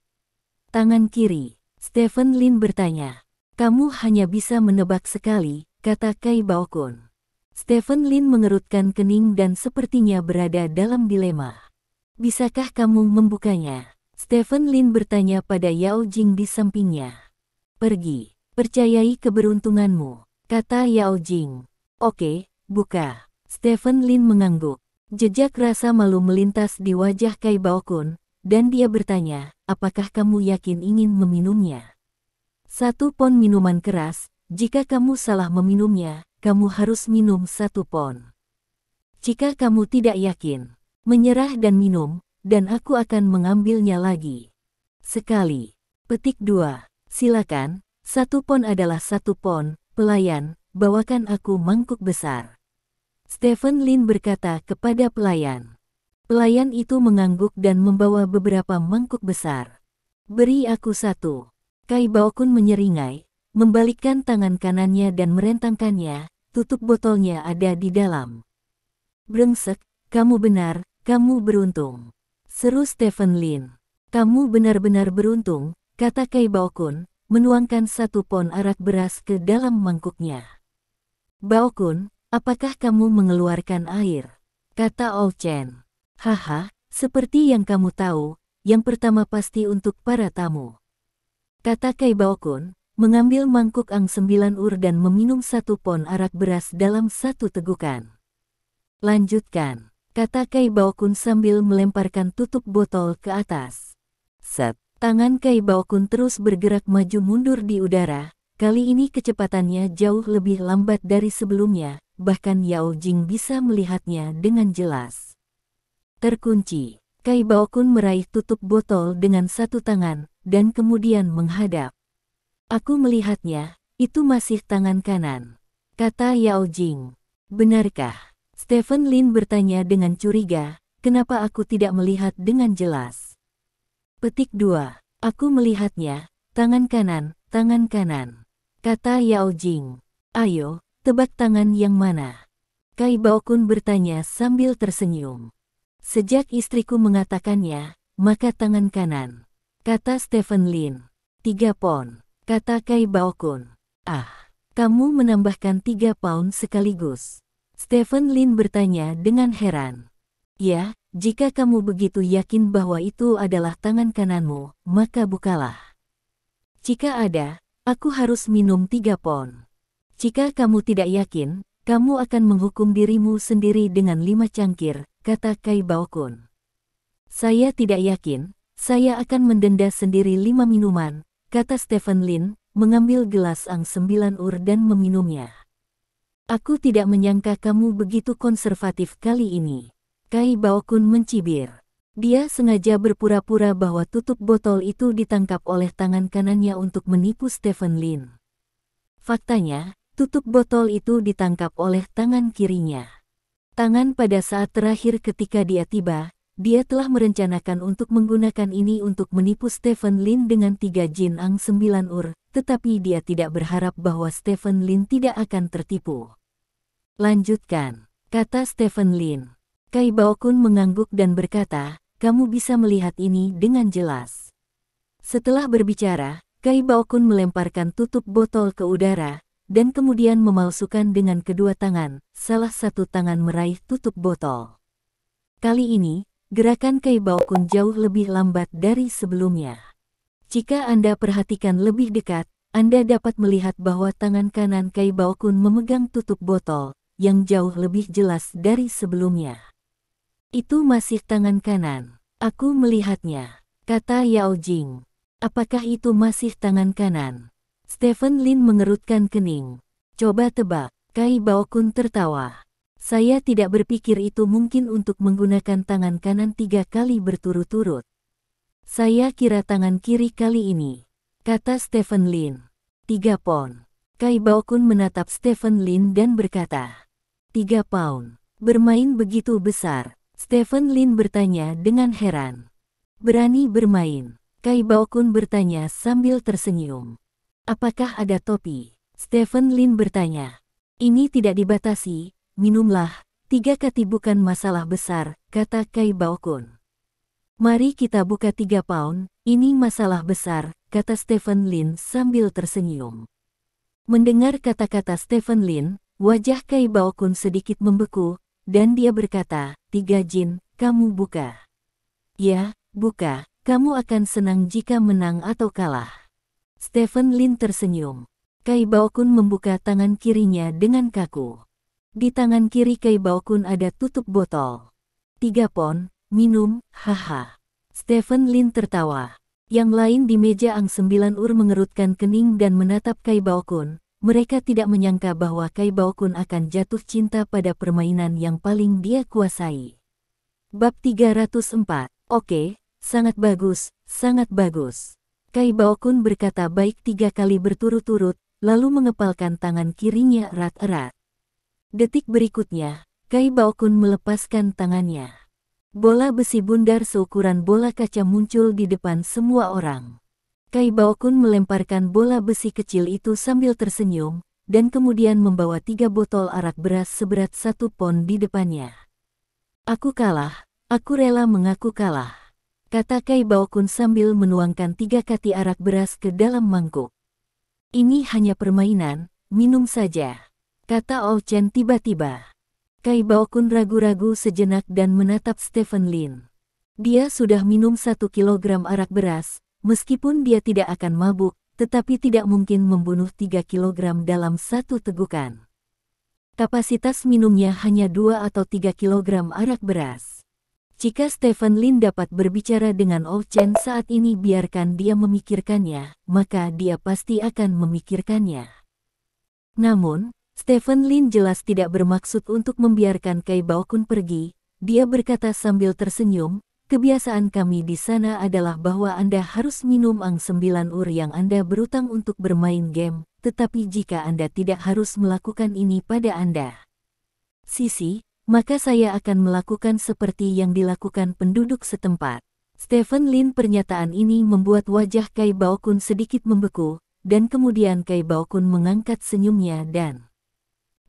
Tangan kiri, Stephen Lin bertanya. Kamu hanya bisa menebak sekali, kata Kai Baokun. Stephen Lin mengerutkan kening dan sepertinya berada dalam dilema. Bisakah kamu membukanya? Stephen Lin bertanya pada Yao Jing di sampingnya. Pergi, percayai keberuntunganmu, kata Yao Jing. Oke, buka. Stephen Lin mengangguk. Jejak rasa malu melintas di wajah Kai Baokun, dan dia bertanya, apakah kamu yakin ingin meminumnya? 1 pon minuman keras, jika kamu salah meminumnya, kamu harus minum 1 pon. Jika kamu tidak yakin, menyerah dan minum, dan aku akan mengambilnya lagi. Sekali. Petik 2. Silakan, 1 pon adalah 1 pon, pelayan, bawakan aku mangkuk besar. Stephen Lin berkata kepada pelayan. Pelayan itu mengangguk dan membawa beberapa mangkuk besar. Beri aku 1. Kai Baokun menyeringai, membalikkan tangan kanannya dan merentangkannya, tutup botolnya ada di dalam. Brengsek, kamu benar, kamu beruntung. Seru Stephen Lin. Kamu benar-benar beruntung, kata Kai Baokun, menuangkan 1 pon arak beras ke dalam mangkuknya. Baokun, apakah kamu mengeluarkan air? Kata Ou Chen. Haha, seperti yang kamu tahu, yang pertama pasti untuk para tamu. Kata Kai Baokun, mengambil mangkuk Ang 9 Ur dan meminum 1 pon arak beras dalam 1 tegukan. Lanjutkan, kata Kai Baokun sambil melemparkan tutup botol ke atas. Set, tangan Kai Baokun terus bergerak maju mundur di udara, kali ini kecepatannya jauh lebih lambat dari sebelumnya, bahkan Yao Jing bisa melihatnya dengan jelas. Terkunci, Kai Baokun meraih tutup botol dengan satu tangan, dan kemudian menghadap. Aku melihatnya, itu masih tangan kanan, kata Yao Jing. Benarkah? Stephen Lin bertanya dengan curiga, kenapa aku tidak melihat dengan jelas? Petik 2. Aku melihatnya, tangan kanan, kata Yao Jing. Ayo, tebak tangan yang mana? Kai Baokun bertanya sambil tersenyum. Sejak istriku mengatakannya, maka tangan kanan, kata Stephen Lin. 3 pound, kata Kai Baokun. Ah, kamu menambahkan 3 pound sekaligus. Stephen Lin bertanya dengan heran. Ya, jika kamu begitu yakin bahwa itu adalah tangan kananmu, maka bukalah. Jika ada, aku harus minum 3 pound. Jika kamu tidak yakin, kamu akan menghukum dirimu sendiri dengan 5 cangkir, kata Kai Baokun. Saya tidak yakin, saya akan mendenda sendiri 5 minuman, kata Stephen Lin, mengambil gelas Ang 9 Ur dan meminumnya. Aku tidak menyangka kamu begitu konservatif kali ini. Kai Baokun mencibir. Dia sengaja berpura-pura bahwa tutup botol itu ditangkap oleh tangan kanannya untuk menipu Stephen Lin. Faktanya, tutup botol itu ditangkap oleh tangan kirinya. Tangan pada saat terakhir ketika dia tiba, dia telah merencanakan untuk menggunakan ini untuk menipu Stephen Lin dengan 3 jin Ang 9 Ur, tetapi dia tidak berharap bahwa Stephen Lin tidak akan tertipu. Lanjutkan, kata Stephen Lin. Kai Baokun mengangguk dan berkata, kamu bisa melihat ini dengan jelas. Setelah berbicara, Kai Baokun melemparkan tutup botol ke udara, dan kemudian memalsukan dengan kedua tangan, salah satu tangan meraih tutup botol. Kali ini, gerakan Kai Baokun jauh lebih lambat dari sebelumnya. Jika Anda perhatikan lebih dekat, Anda dapat melihat bahwa tangan kanan Kai Baokun memegang tutup botol, yang jauh lebih jelas dari sebelumnya. Itu masih tangan kanan. Aku melihatnya, kata Yao Jing. Apakah itu masih tangan kanan? Stephen Lin mengerutkan kening. Coba tebak, Kai Baokun tertawa. Saya tidak berpikir itu mungkin untuk menggunakan tangan kanan 3 kali berturut-turut. Saya kira tangan kiri kali ini, kata Stephen Lin. 3 pound. Kai Baokun menatap Stephen Lin dan berkata, 3 pound. Bermain begitu besar? Stephen Lin bertanya dengan heran. Berani bermain? Kai Baokun bertanya sambil tersenyum. Apakah ada topi? Stephen Lin bertanya. Ini tidak dibatasi, minumlah, 3 kati bukan masalah besar, kata Kai Baokun. Mari kita buka 3 pound, ini masalah besar, kata Stephen Lin sambil tersenyum. Mendengar kata-kata Stephen Lin, wajah Kai Baokun sedikit membeku, dan dia berkata, 3 jin, kamu buka. Ya, buka, kamu akan senang jika menang atau kalah. Stephen Lin tersenyum. Kai Baokun membuka tangan kirinya dengan kaku. Di tangan kiri Kai Baokun ada tutup botol. 3 pound, minum, haha. Stephen Lin tertawa. Yang lain di meja Ang 9 Ur mengerutkan kening dan menatap Kai Baokun. Mereka tidak menyangka bahwa Kai Baokun akan jatuh cinta pada permainan yang paling dia kuasai. Bab 304. Oke, sangat bagus, sangat bagus. Kai Baokun berkata baik 3 kali berturut-turut, lalu mengepalkan tangan kirinya erat-erat. Detik berikutnya, Kai Baokun melepaskan tangannya. Bola besi bundar seukuran bola kaca muncul di depan semua orang. Kai Baokun melemparkan bola besi kecil itu sambil tersenyum, dan kemudian membawa 3 botol arak beras seberat 1 pon di depannya. Aku kalah, aku rela mengaku kalah, kata Kai Baokun sambil menuangkan 3 kati arak beras ke dalam mangkuk. Ini hanya permainan, minum saja, kata Ao Chen tiba-tiba. Kai Baokun ragu-ragu sejenak dan menatap Stephen Lin. Dia sudah minum 1 kilogram arak beras, meskipun dia tidak akan mabuk, tetapi tidak mungkin membunuh 3 kilogram dalam 1 tegukan. Kapasitas minumnya hanya 2 atau 3 kilogram arak beras. Jika Stephen Lin dapat berbicara dengan Oh Chen saat ini, biarkan dia memikirkannya, maka dia pasti akan memikirkannya. Namun, Stephen Lin jelas tidak bermaksud untuk membiarkan Kai Baokun pergi. Dia berkata sambil tersenyum, kebiasaan kami di sana adalah bahwa Anda harus minum Ang 9 ur yang Anda berutang untuk bermain game, tetapi jika Anda tidak harus melakukan ini pada Anda, Sisi, maka saya akan melakukan seperti yang dilakukan penduduk setempat. Stephen Lin. Pernyataan ini membuat wajah Kai Baokun sedikit membeku, dan kemudian Kai Baokun mengangkat senyumnya dan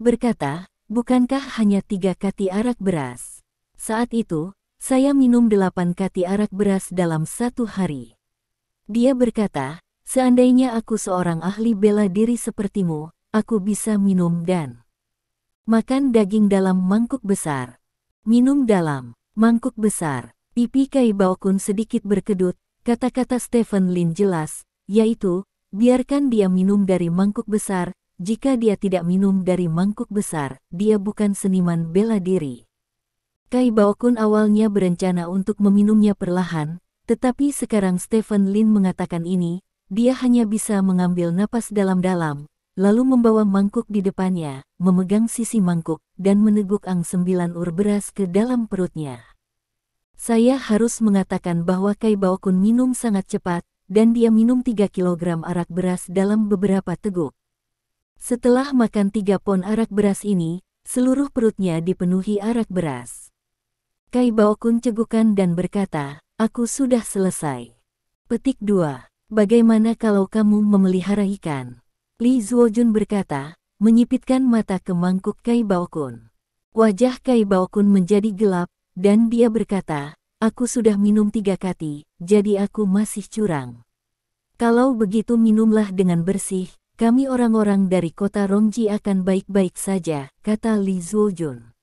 berkata, bukankah hanya 3 kati arak beras? Saat itu, saya minum 8 kati arak beras dalam 1 hari. Dia berkata, seandainya aku seorang ahli bela diri sepertimu, aku bisa minum dan makan daging dalam mangkuk besar. Minum dalam mangkuk besar. Pipi Kai Baokun sedikit berkedut, kata-kata Stephen Lin jelas, yaitu, biarkan dia minum dari mangkuk besar. Jika dia tidak minum dari mangkuk besar, dia bukan seniman bela diri. Kai Baokun awalnya berencana untuk meminumnya perlahan, tetapi sekarang Stephen Lin mengatakan ini, dia hanya bisa mengambil napas dalam-dalam, lalu membawa mangkuk di depannya, memegang sisi mangkuk, dan meneguk Ang 9 ur beras ke dalam perutnya. Saya harus mengatakan bahwa Kai Baokun minum sangat cepat, dan dia minum 3 kilogram arak beras dalam beberapa teguk. Setelah makan 3 pon arak beras ini, seluruh perutnya dipenuhi arak beras. Kai Baokun cegukan dan berkata, aku sudah selesai. Petik 2. Bagaimana kalau kamu memelihara ikan? Li Zuojun berkata, menyipitkan mata ke mangkuk Kai Baokun. Wajah Kai Baokun menjadi gelap, dan dia berkata, aku sudah minum 3 kati, jadi aku masih curang. Kalau begitu minumlah dengan bersih, kami orang-orang dari kota Rongji akan baik-baik saja, kata Li Zuojun.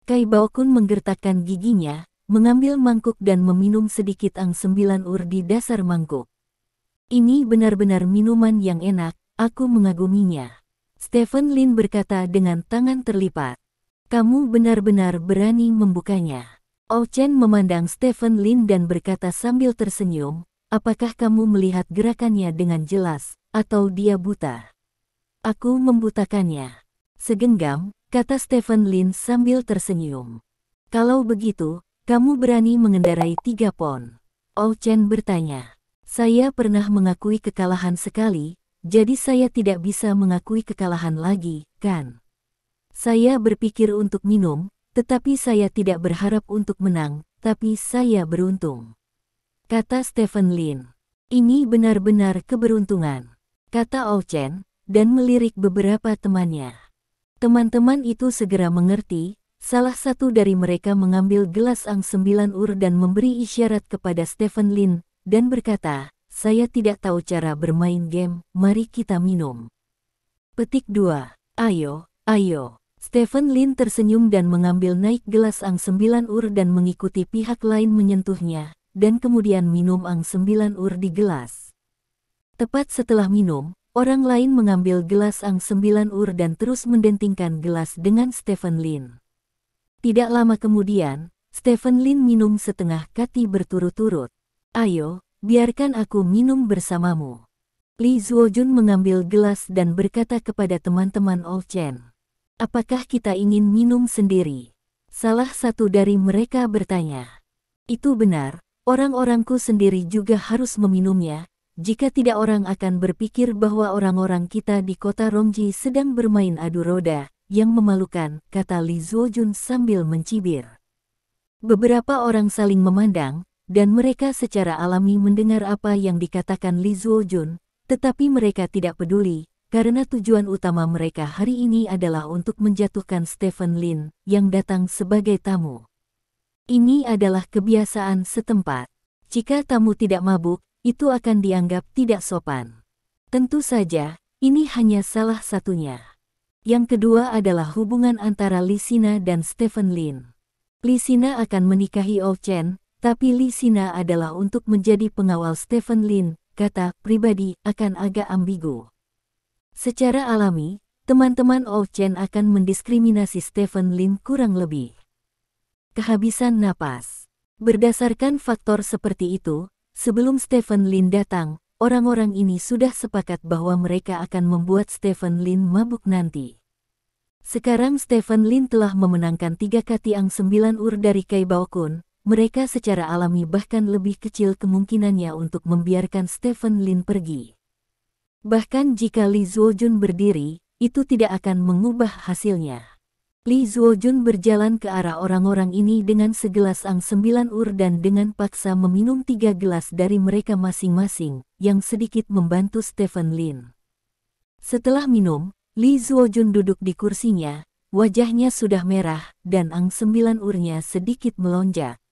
Kai Baokun menggertakkan giginya, mengambil mangkuk dan meminum sedikit Ang 9 ur di dasar mangkuk. Ini benar-benar minuman yang enak, aku mengaguminya. Stephen Lin berkata dengan tangan terlipat. Kamu benar-benar berani membukanya. Oh Chen memandang Stephen Lin dan berkata sambil tersenyum, apakah kamu melihat gerakannya dengan jelas, atau dia buta? Aku membutakannya. Segenggam, kata Stephen Lin sambil tersenyum. Kalau begitu, kamu berani mengendarai 3 pon? Oh Chen bertanya. Saya pernah mengakui kekalahan sekali, jadi saya tidak bisa mengakui kekalahan lagi, kan? Saya berpikir untuk minum, tetapi saya tidak berharap untuk menang, tapi saya beruntung. Kata Stephen Lin. Ini benar-benar keberuntungan, kata Oh Chen, dan melirik beberapa temannya. Teman-teman itu segera mengerti, salah satu dari mereka mengambil gelas Ang 9 ur dan memberi isyarat kepada Stephen Lin, dan berkata, saya tidak tahu cara bermain game, mari kita minum. Petik 2. Ayo, ayo. Stephen Lin tersenyum dan mengambil naik gelas Ang 9 ur dan mengikuti pihak lain menyentuhnya, dan kemudian minum Ang 9 ur di gelas. Tepat setelah minum, orang lain mengambil gelas Ang 9 ur dan terus mendentingkan gelas dengan Stephen Lin. Tidak lama kemudian, Stephen Lin minum setengah kati berturut-turut. Ayo, biarkan aku minum bersamamu. Li Zuojun mengambil gelas dan berkata kepada teman-teman Oh Chen. Apakah kita ingin minum sendiri? Salah satu dari mereka bertanya. Itu benar, orang-orangku sendiri juga harus meminumnya. Jika tidak orang akan berpikir bahwa orang-orang kita di kota Rongji sedang bermain adu roda, yang memalukan, kata Li Zuojun sambil mencibir. Beberapa orang saling memandang, dan mereka secara alami mendengar apa yang dikatakan Li Zuojun, tetapi mereka tidak peduli, karena tujuan utama mereka hari ini adalah untuk menjatuhkan Stephen Lin, yang datang sebagai tamu. Ini adalah kebiasaan setempat. Jika tamu tidak mabuk, itu akan dianggap tidak sopan. Tentu saja, ini hanya salah satunya. Yang kedua adalah hubungan antara Li Sina dan Stephen Lin. Li Sina akan menikahi Oh Chen, tapi Li Sina adalah untuk menjadi pengawal Stephen Lin, kata pribadi akan agak ambigu. Secara alami, teman-teman Ou Chen akan mendiskriminasi Stephen Lin kurang lebih. Kehabisan napas. Berdasarkan faktor seperti itu, sebelum Stephen Lin datang, orang-orang ini sudah sepakat bahwa mereka akan membuat Stephen Lin mabuk nanti. Sekarang Stephen Lin telah memenangkan 3 katiang 9 ur dari Kai Baokun. Mereka secara alami bahkan lebih kecil kemungkinannya untuk membiarkan Stephen Lin pergi. Bahkan jika Li Zuojun berdiri, itu tidak akan mengubah hasilnya. Li Zuojun berjalan ke arah orang-orang ini dengan segelas ang 9 ur dan dengan paksa meminum 3 gelas dari mereka masing-masing, yang sedikit membantu Stephen Lin. Setelah minum, Li Zuojun duduk di kursinya, wajahnya sudah merah, dan ang 9 urnya sedikit melonjak.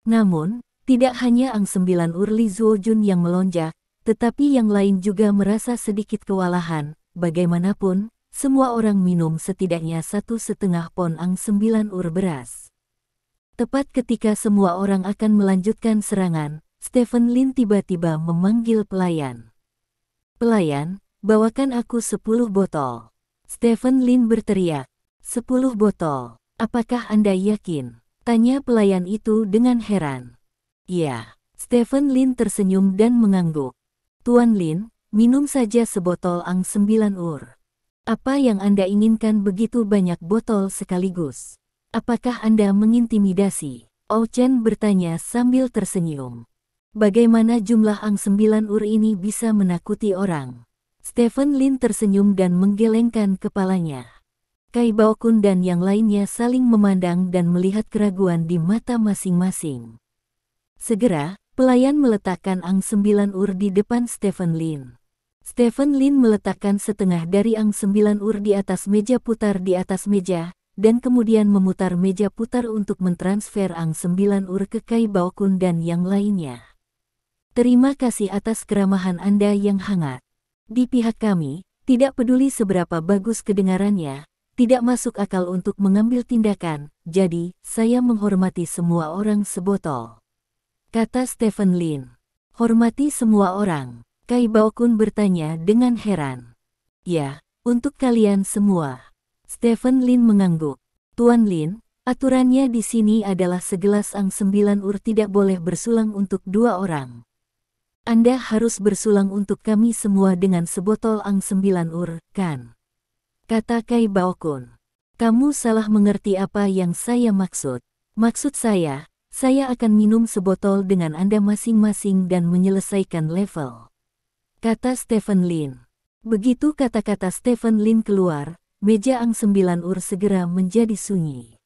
Namun, tidak hanya ang 9 ur Li Zuojun yang melonjak, tetapi yang lain juga merasa sedikit kewalahan. Bagaimanapun, semua orang minum setidaknya 1,5 pon ang 9 ur beras. Tepat ketika semua orang akan melanjutkan serangan, Stephen Lin tiba-tiba memanggil pelayan. "Pelayan, bawakan aku 10 botol." Stephen Lin berteriak, "10 botol, apakah Anda yakin?" Tanya pelayan itu dengan heran. "Iya." Stephen Lin tersenyum dan mengangguk. "Tuan Lin, minum saja sebotol ang 9 ur. Apa yang Anda inginkan begitu banyak botol sekaligus? Apakah Anda mengintimidasi?" Ou Chen bertanya sambil tersenyum. "Bagaimana jumlah ang 9 ur ini bisa menakuti orang?" Stephen Lin tersenyum dan menggelengkan kepalanya. Kai Baokun dan yang lainnya saling memandang dan melihat keraguan di mata masing-masing. Segera, pelayan meletakkan ang 9 ur di depan Stephen Lin. Stephen Lin meletakkan setengah dari ang 9 ur di atas meja putar di atas meja, dan kemudian memutar meja putar untuk mentransfer ang 9 ur ke Kai Baokun dan yang lainnya. "Terima kasih atas keramahan Anda yang hangat. Di pihak kami, tidak peduli seberapa bagus kedengarannya, tidak masuk akal untuk mengambil tindakan, jadi saya menghormati semua orang sebotol," kata Stephen Lin. "Hormati semua orang?" Kai Baokun bertanya dengan heran. "Ya, untuk kalian semua." Stephen Lin mengangguk. "Tuan Lin, aturannya di sini adalah segelas ang 9 ur tidak boleh bersulang untuk 2 orang. Anda harus bersulang untuk kami semua dengan sebotol ang 9 ur, kan?" kata Kai Baokun. "Kamu salah mengerti apa yang saya maksud. Maksud saya akan minum sebotol dengan Anda masing-masing dan menyelesaikan level," kata Stephen Lin. Begitu kata-kata Stephen Lin keluar, meja ang 9 ur segera menjadi sunyi.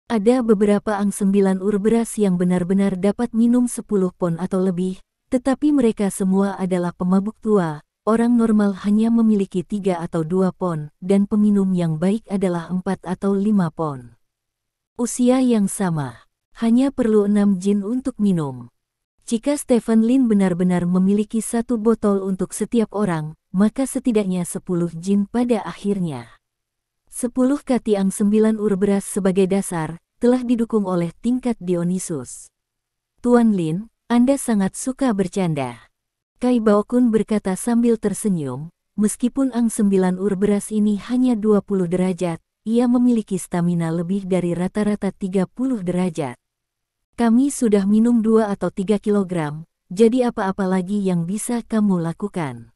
Ada beberapa ang 9 ur beras yang benar-benar dapat minum 10 pon atau lebih, tetapi mereka semua adalah pemabuk tua. Orang normal hanya memiliki 3 atau 2 pon, dan peminum yang baik adalah 4 atau 5 pon. Usia yang sama. Hanya perlu 6 jin untuk minum. Jika Stephen Lin benar-benar memiliki 1 botol untuk setiap orang, maka setidaknya 10 jin pada akhirnya. 10 katiang 9 ur beras sebagai dasar, telah didukung oleh tingkat Dionysus. "Tuan Lin, Anda sangat suka bercanda," Kai Baokun berkata sambil tersenyum. "Meskipun ang 9 ur beras ini hanya 20 derajat, ia memiliki stamina lebih dari rata-rata 30 derajat. Kami sudah minum 2 atau 3 kilogram, jadi apa-apa lagi yang bisa kamu lakukan?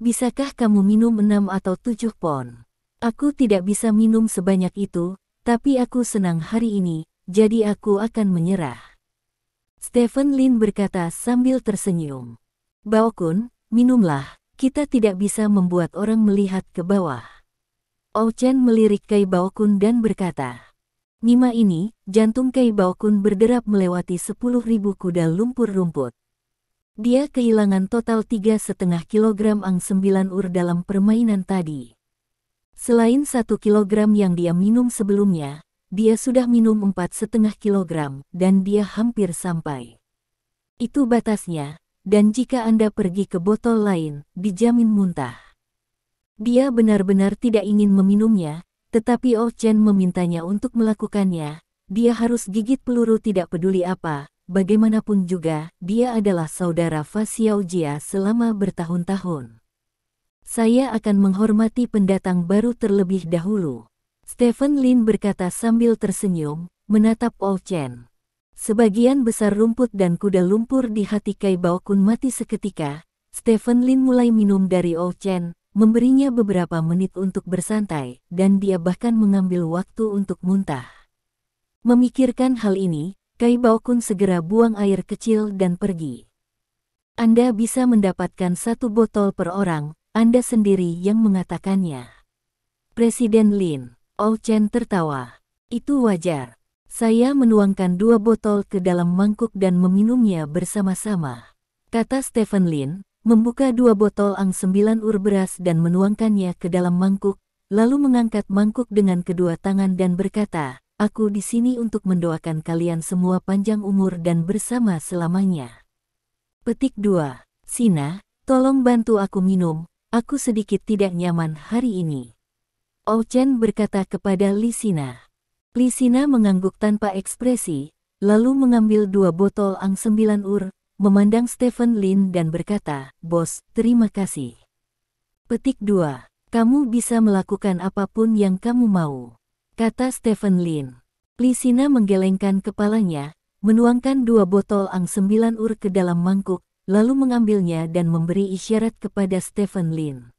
Bisakah kamu minum 6 atau 7 pon? Aku tidak bisa minum sebanyak itu, tapi aku senang hari ini, jadi aku akan menyerah," Stephen Lin berkata sambil tersenyum. "Baokun, minumlah, kita tidak bisa membuat orang melihat ke bawah." Ou Chen melirik Kai Baokun dan berkata. Nima ini, jantung Kai Baokun berderap melewati 10.000 kuda lumpur rumput. Dia kehilangan total 3,5 kilogram ang 9 ur dalam permainan tadi. Selain 1 kilogram yang dia minum sebelumnya, dia sudah minum 4,5 kilogram, dan dia hampir sampai. Itu batasnya. Dan jika Anda pergi ke botol lain, dijamin muntah. Dia benar-benar tidak ingin meminumnya, tetapi Ou Chen memintanya untuk melakukannya. Dia harus gigit peluru tidak peduli apa, bagaimanapun juga, dia adalah saudara Fa Xiaojia selama bertahun-tahun. Saya akan menghormati pendatang baru terlebih dahulu. Stephen Lin berkata sambil tersenyum, menatap Ol Chen. Sebagian besar rumput dan kuda lumpur di hati Kai Baokun mati seketika. Stephen Lin mulai minum dari Ol Chen, memberinya beberapa menit untuk bersantai, dan dia bahkan mengambil waktu untuk muntah. Memikirkan hal ini, Kai Baokun segera buang air kecil dan pergi. Anda bisa mendapatkan 1 botol per orang, Anda sendiri yang mengatakannya. Presiden Lin. Ol Chen tertawa. Itu wajar. Saya menuangkan 2 botol ke dalam mangkuk dan meminumnya bersama-sama. Kata Stephen Lin, membuka 2 botol ang 9 ur beras dan menuangkannya ke dalam mangkuk, lalu mengangkat mangkuk dengan kedua tangan dan berkata, "Aku di sini untuk mendoakan kalian semua panjang umur dan bersama selamanya." Petik 2. Sina, tolong bantu aku minum, aku sedikit tidak nyaman hari ini. Ol Chen berkata kepada Li Sina. Li Sina mengangguk tanpa ekspresi, lalu mengambil 2 botol ang 9 ur, memandang Stephen Lin dan berkata, "Bos, terima kasih." Petik 2. Kamu bisa melakukan apapun yang kamu mau, kata Stephen Lin. Li Sina menggelengkan kepalanya, menuangkan 2 botol ang 9 ur ke dalam mangkuk, lalu mengambilnya dan memberi isyarat kepada Stephen Lin.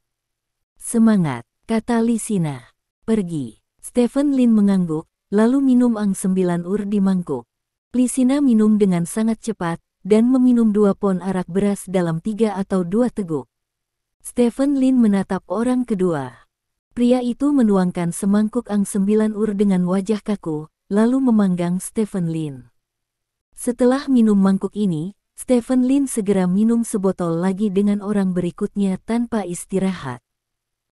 "Semangat," kata Li Sina. "Pergi." Stephen Lin mengangguk, lalu minum ang 9 ur di mangkuk. Li Sina minum dengan sangat cepat, dan meminum 2 pon arak beras dalam 3 atau 2 teguk. Stephen Lin menatap orang kedua. Pria itu menuangkan semangkuk ang 9 ur dengan wajah kaku, lalu memanggang Stephen Lin. Setelah minum mangkuk ini, Stephen Lin segera minum sebotol lagi dengan orang berikutnya tanpa istirahat.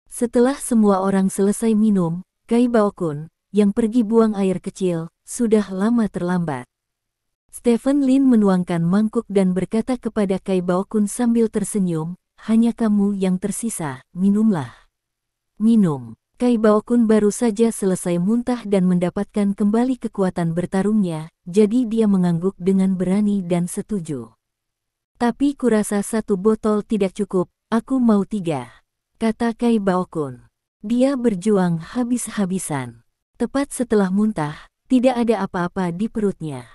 Setelah semua orang selesai minum, Kai Baokun, yang pergi buang air kecil, sudah lama terlambat. Stephen Lin menuangkan mangkuk dan berkata kepada Kai Baokun sambil tersenyum, "Hanya kamu yang tersisa, minumlah." Minum. Kai Baokun baru saja selesai muntah dan mendapatkan kembali kekuatan bertarungnya, jadi dia mengangguk dengan berani dan setuju. "Tapi kurasa 1 botol tidak cukup, aku mau 3, kata Kai Baokun. Dia berjuang habis-habisan. Tepat setelah muntah, tidak ada apa-apa di perutnya.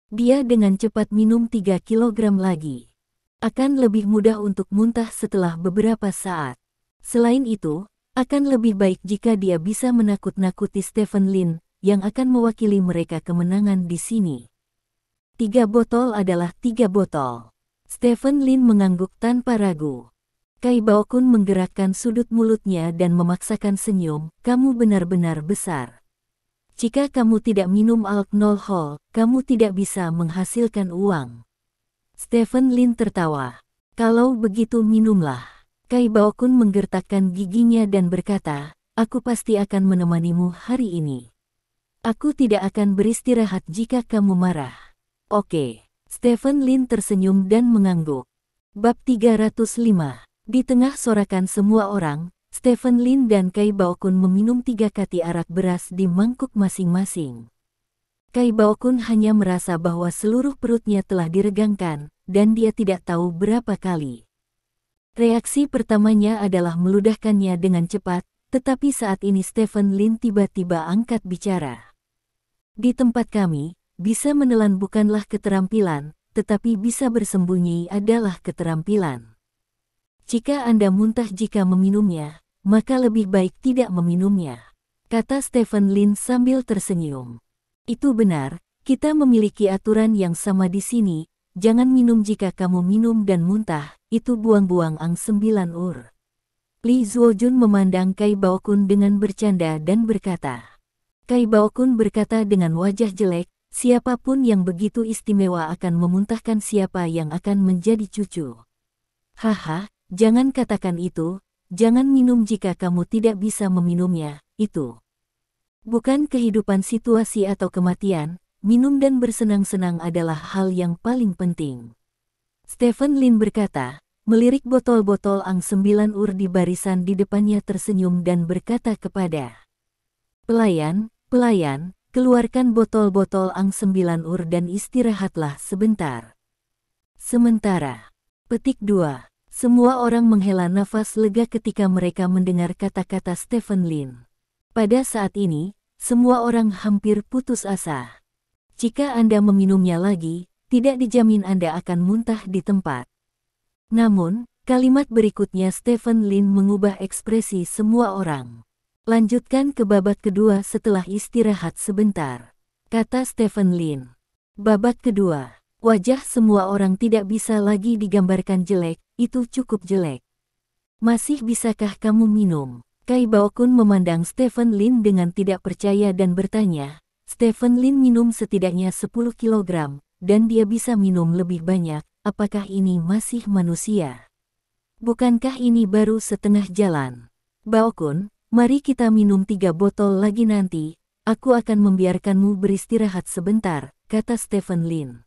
Dia dengan cepat minum 3 kilogram lagi. Akan lebih mudah untuk muntah setelah beberapa saat. Selain itu, akan lebih baik jika dia bisa menakut-nakuti Stephen Lin, yang akan mewakili mereka kemenangan di sini. 3 botol adalah 3 botol. Stephen Lin mengangguk tanpa ragu. Kai Baokun menggerakkan sudut mulutnya dan memaksakan senyum, "Kamu benar-benar besar. Jika kamu tidak minum alkohol, kamu tidak bisa menghasilkan uang." Stephen Lin tertawa. "Kalau begitu minumlah." Kai Baokun menggertakkan giginya dan berkata, "Aku pasti akan menemanimu hari ini. Aku tidak akan beristirahat jika kamu marah." "Oke." Stephen Lin tersenyum dan mengangguk. Bab 305. Di tengah sorakan semua orang, Stephen Lin dan Kai Baokun meminum 3 kati arak beras di mangkuk masing-masing. Kai Baokun hanya merasa bahwa seluruh perutnya telah diregangkan, dan dia tidak tahu berapa kali. Reaksi pertamanya adalah meludahkannya dengan cepat, tetapi saat ini Stephen Lin tiba-tiba angkat bicara. "Di tempat kami, bisa menelan bukanlah keterampilan, tetapi bisa bersembunyi adalah keterampilan. Jika Anda muntah jika meminumnya, maka lebih baik tidak meminumnya," kata Stephen Lin sambil tersenyum. "Itu benar, kita memiliki aturan yang sama di sini, jangan minum jika kamu minum dan muntah, itu buang-buang ang 9 ur." Li Zuojun memandang Kai Baokun dengan bercanda dan berkata. Kai Baokun berkata dengan wajah jelek, "Siapapun yang begitu istimewa akan memuntahkan siapa yang akan menjadi cucu." "Haha, jangan katakan itu, jangan minum jika kamu tidak bisa meminumnya, itu bukan kehidupan situasi atau kematian, minum dan bersenang-senang adalah hal yang paling penting." Stephen Lin berkata, melirik botol-botol ang 9 ur di barisan di depannya tersenyum dan berkata kepada pelayan, "Pelayan, keluarkan botol-botol ang 9 ur dan istirahatlah sebentar." Sementara. Petik 2. Semua orang menghela nafas lega ketika mereka mendengar kata-kata Stephen Lin. Pada saat ini, semua orang hampir putus asa. Jika Anda meminumnya lagi, tidak dijamin Anda akan muntah di tempat. Namun, kalimat berikutnya Stephen Lin mengubah ekspresi semua orang. Lanjutkan ke babak kedua setelah istirahat sebentar, kata Stephen Lin. Babak kedua, wajah semua orang tidak bisa lagi digambarkan jelek, itu cukup jelek. Masih bisakah kamu minum? Kai Baokun memandang Stephen Lin dengan tidak percaya dan bertanya, Stephen Lin minum setidaknya 10 kilogram, dan dia bisa minum lebih banyak, apakah ini masih manusia? Bukankah ini baru setengah jalan? Baokun, mari kita minum 3 botol lagi nanti, aku akan membiarkanmu beristirahat sebentar, kata Stephen Lin.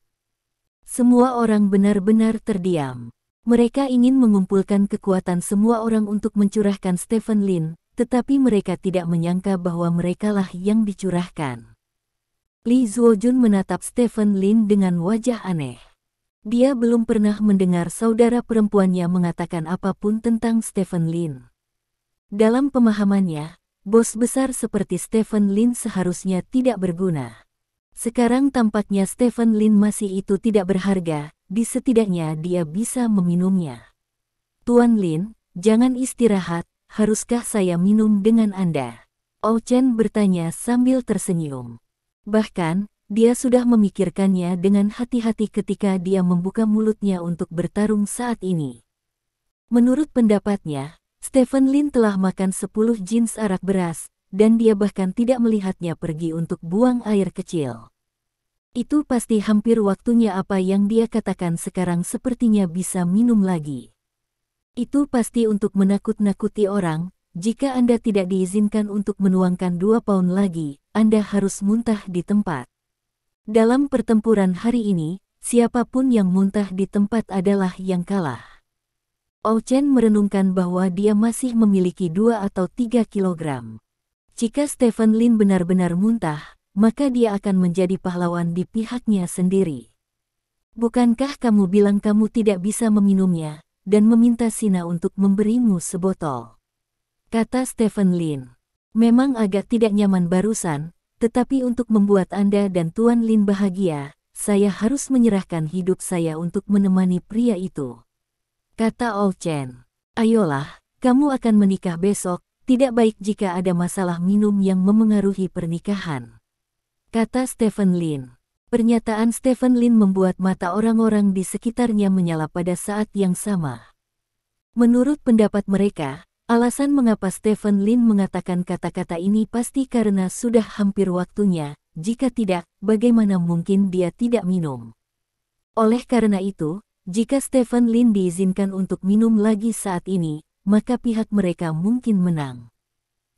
Semua orang benar-benar terdiam. Mereka ingin mengumpulkan kekuatan semua orang untuk mencurahkan Stephen Lin, tetapi mereka tidak menyangka bahwa merekalah yang dicurahkan. Li Zuojun menatap Stephen Lin dengan wajah aneh. Dia belum pernah mendengar saudara perempuannya mengatakan apapun tentang Stephen Lin. Dalam pemahamannya, bos besar seperti Stephen Lin seharusnya tidak berguna. Sekarang tampaknya Stephen Lin masih itu tidak berharga, setidaknya dia bisa meminumnya. Tuan Lin, jangan istirahat, haruskah saya minum dengan Anda? Ou Chen bertanya sambil tersenyum. Bahkan, dia sudah memikirkannya dengan hati-hati ketika dia membuka mulutnya untuk bertarung saat ini. Menurut pendapatnya, Stephen Lin telah makan 10 jeans arak beras, dan dia bahkan tidak melihatnya pergi untuk buang air kecil. Itu pasti hampir waktunya apa yang dia katakan sekarang sepertinya bisa minum lagi. Itu pasti untuk menakut-nakuti orang, jika Anda tidak diizinkan untuk menuangkan 2 pound lagi, Anda harus muntah di tempat. Dalam pertempuran hari ini, siapapun yang muntah di tempat adalah yang kalah. Ou Chen merenungkan bahwa dia masih memiliki 2 atau 3 kilogram. Jika Stephen Lin benar-benar muntah, maka dia akan menjadi pahlawan di pihaknya sendiri. Bukankah kamu bilang kamu tidak bisa meminumnya, dan meminta Sina untuk memberimu sebotol? Kata Stephen Lin. Memang agak tidak nyaman barusan, tetapi untuk membuat Anda dan Tuan Lin bahagia, saya harus menyerahkan hidup saya untuk menemani pria itu. Kata Ou Chen. Ayolah, kamu akan menikah besok, tidak baik jika ada masalah minum yang memengaruhi pernikahan. Kata Stephen Lin. Pernyataan Stephen Lin membuat mata orang-orang di sekitarnya menyala pada saat yang sama. Menurut pendapat mereka, alasan mengapa Stephen Lin mengatakan kata-kata ini pasti karena sudah hampir waktunya, jika tidak, bagaimana mungkin dia tidak minum. Oleh karena itu, jika Stephen Lin diizinkan untuk minum lagi saat ini, maka pihak mereka mungkin menang.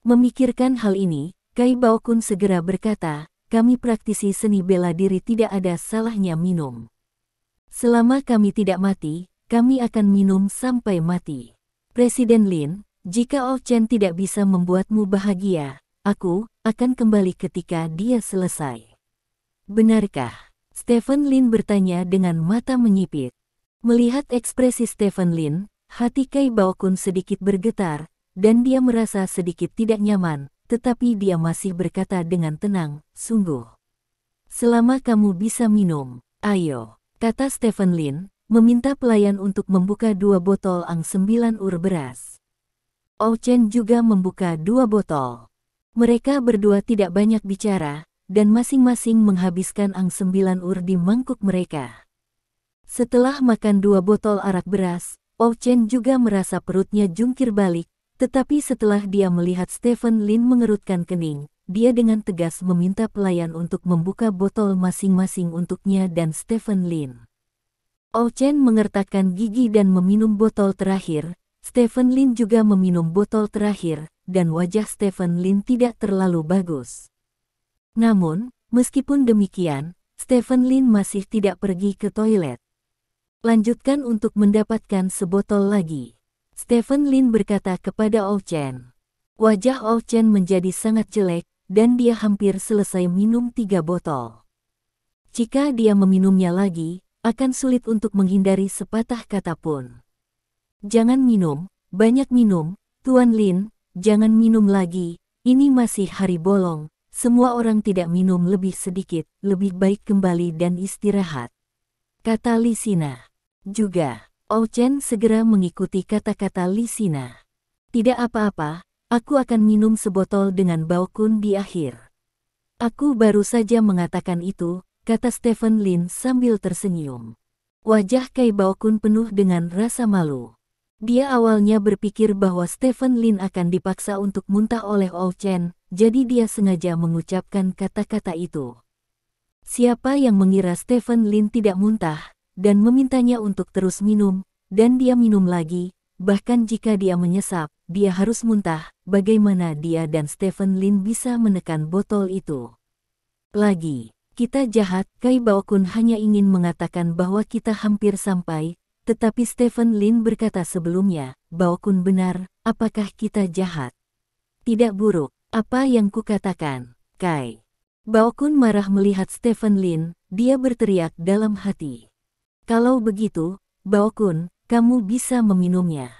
Memikirkan hal ini, Kai Baokun segera berkata, kami praktisi seni bela diri tidak ada salahnya minum. Selama kami tidak mati, kami akan minum sampai mati. Presiden Lin, jika Ou Chen tidak bisa membuatmu bahagia, aku akan kembali ketika dia selesai. Benarkah? Stephen Lin bertanya dengan mata menyipit. Melihat ekspresi Stephen Lin, hati Kai Baokun sedikit bergetar, dan dia merasa sedikit tidak nyaman. Tetapi dia masih berkata dengan tenang, sungguh. Selama kamu bisa minum, ayo, kata Stephen Lin, meminta pelayan untuk membuka 2 botol ang 9 ur beras. Ou Chen juga membuka 2 botol. Mereka berdua tidak banyak bicara, dan masing-masing menghabiskan ang 9 ur di mangkuk mereka. Setelah makan 2 botol arak beras, Ou Chen juga merasa perutnya jungkir balik. Tetapi setelah dia melihat Stephen Lin mengerutkan kening, dia dengan tegas meminta pelayan untuk membuka botol masing-masing untuknya dan Stephen Lin. Ou Chen mengertakkan gigi dan meminum botol terakhir, Stephen Lin juga meminum botol terakhir, dan wajah Stephen Lin tidak terlalu bagus. Namun, meskipun demikian, Stephen Lin masih tidak pergi ke toilet. Lanjutkan untuk mendapatkan sebotol lagi. Stephen Lin berkata kepada Ou Chen. Wajah Ou Chen menjadi sangat jelek, dan dia hampir selesai minum 3 botol. Jika dia meminumnya lagi, akan sulit untuk menghindari sepatah kata pun. Jangan minum, banyak minum, Tuan Lin, jangan minum lagi, ini masih hari bolong, semua orang tidak minum lebih sedikit, lebih baik kembali dan istirahat. Kata Li Sina. Juga, Ou Chen segera mengikuti kata-kata Li Sina. Tidak apa-apa, aku akan minum sebotol dengan Bao Kun di akhir. Aku baru saja mengatakan itu, kata Stephen Lin sambil tersenyum. Wajah Kai Bao Kun penuh dengan rasa malu. Dia awalnya berpikir bahwa Stephen Lin akan dipaksa untuk muntah oleh Ou Chen, jadi dia sengaja mengucapkan kata-kata itu. Siapa yang mengira Stephen Lin tidak muntah, dan memintanya untuk terus minum, dan dia minum lagi, bahkan jika dia menyesap, dia harus muntah, bagaimana dia dan Stephen Lin bisa menekan botol itu. Lagi, kita jahat, Kai Bao Kun hanya ingin mengatakan bahwa kita hampir sampai, tetapi Stephen Lin berkata sebelumnya, Bao Kun benar, apakah kita jahat? Tidak buruk, apa yang kukatakan, Kai. Bao Kun marah melihat Stephen Lin, dia berteriak dalam hati. Kalau begitu, Bao Kun, kamu bisa meminumnya.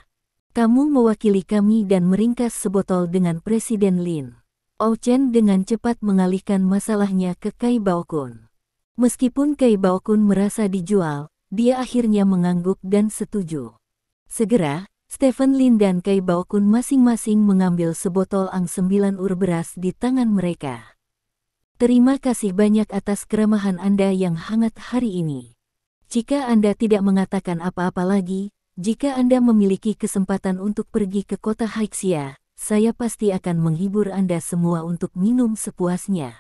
Kamu mewakili kami dan meringkas sebotol dengan Presiden Lin. Ou Chen dengan cepat mengalihkan masalahnya ke Kai Bao Kun. Meskipun Kai Bao Kun merasa dijual, dia akhirnya mengangguk dan setuju. Segera, Stephen Lin dan Kai Bao Kun masing-masing mengambil sebotol ang 9 ur beras di tangan mereka. Terima kasih banyak atas keramahan Anda yang hangat hari ini. Jika Anda tidak mengatakan apa-apa lagi, jika Anda memiliki kesempatan untuk pergi ke kota Haixia, saya pasti akan menghibur Anda semua untuk minum sepuasnya.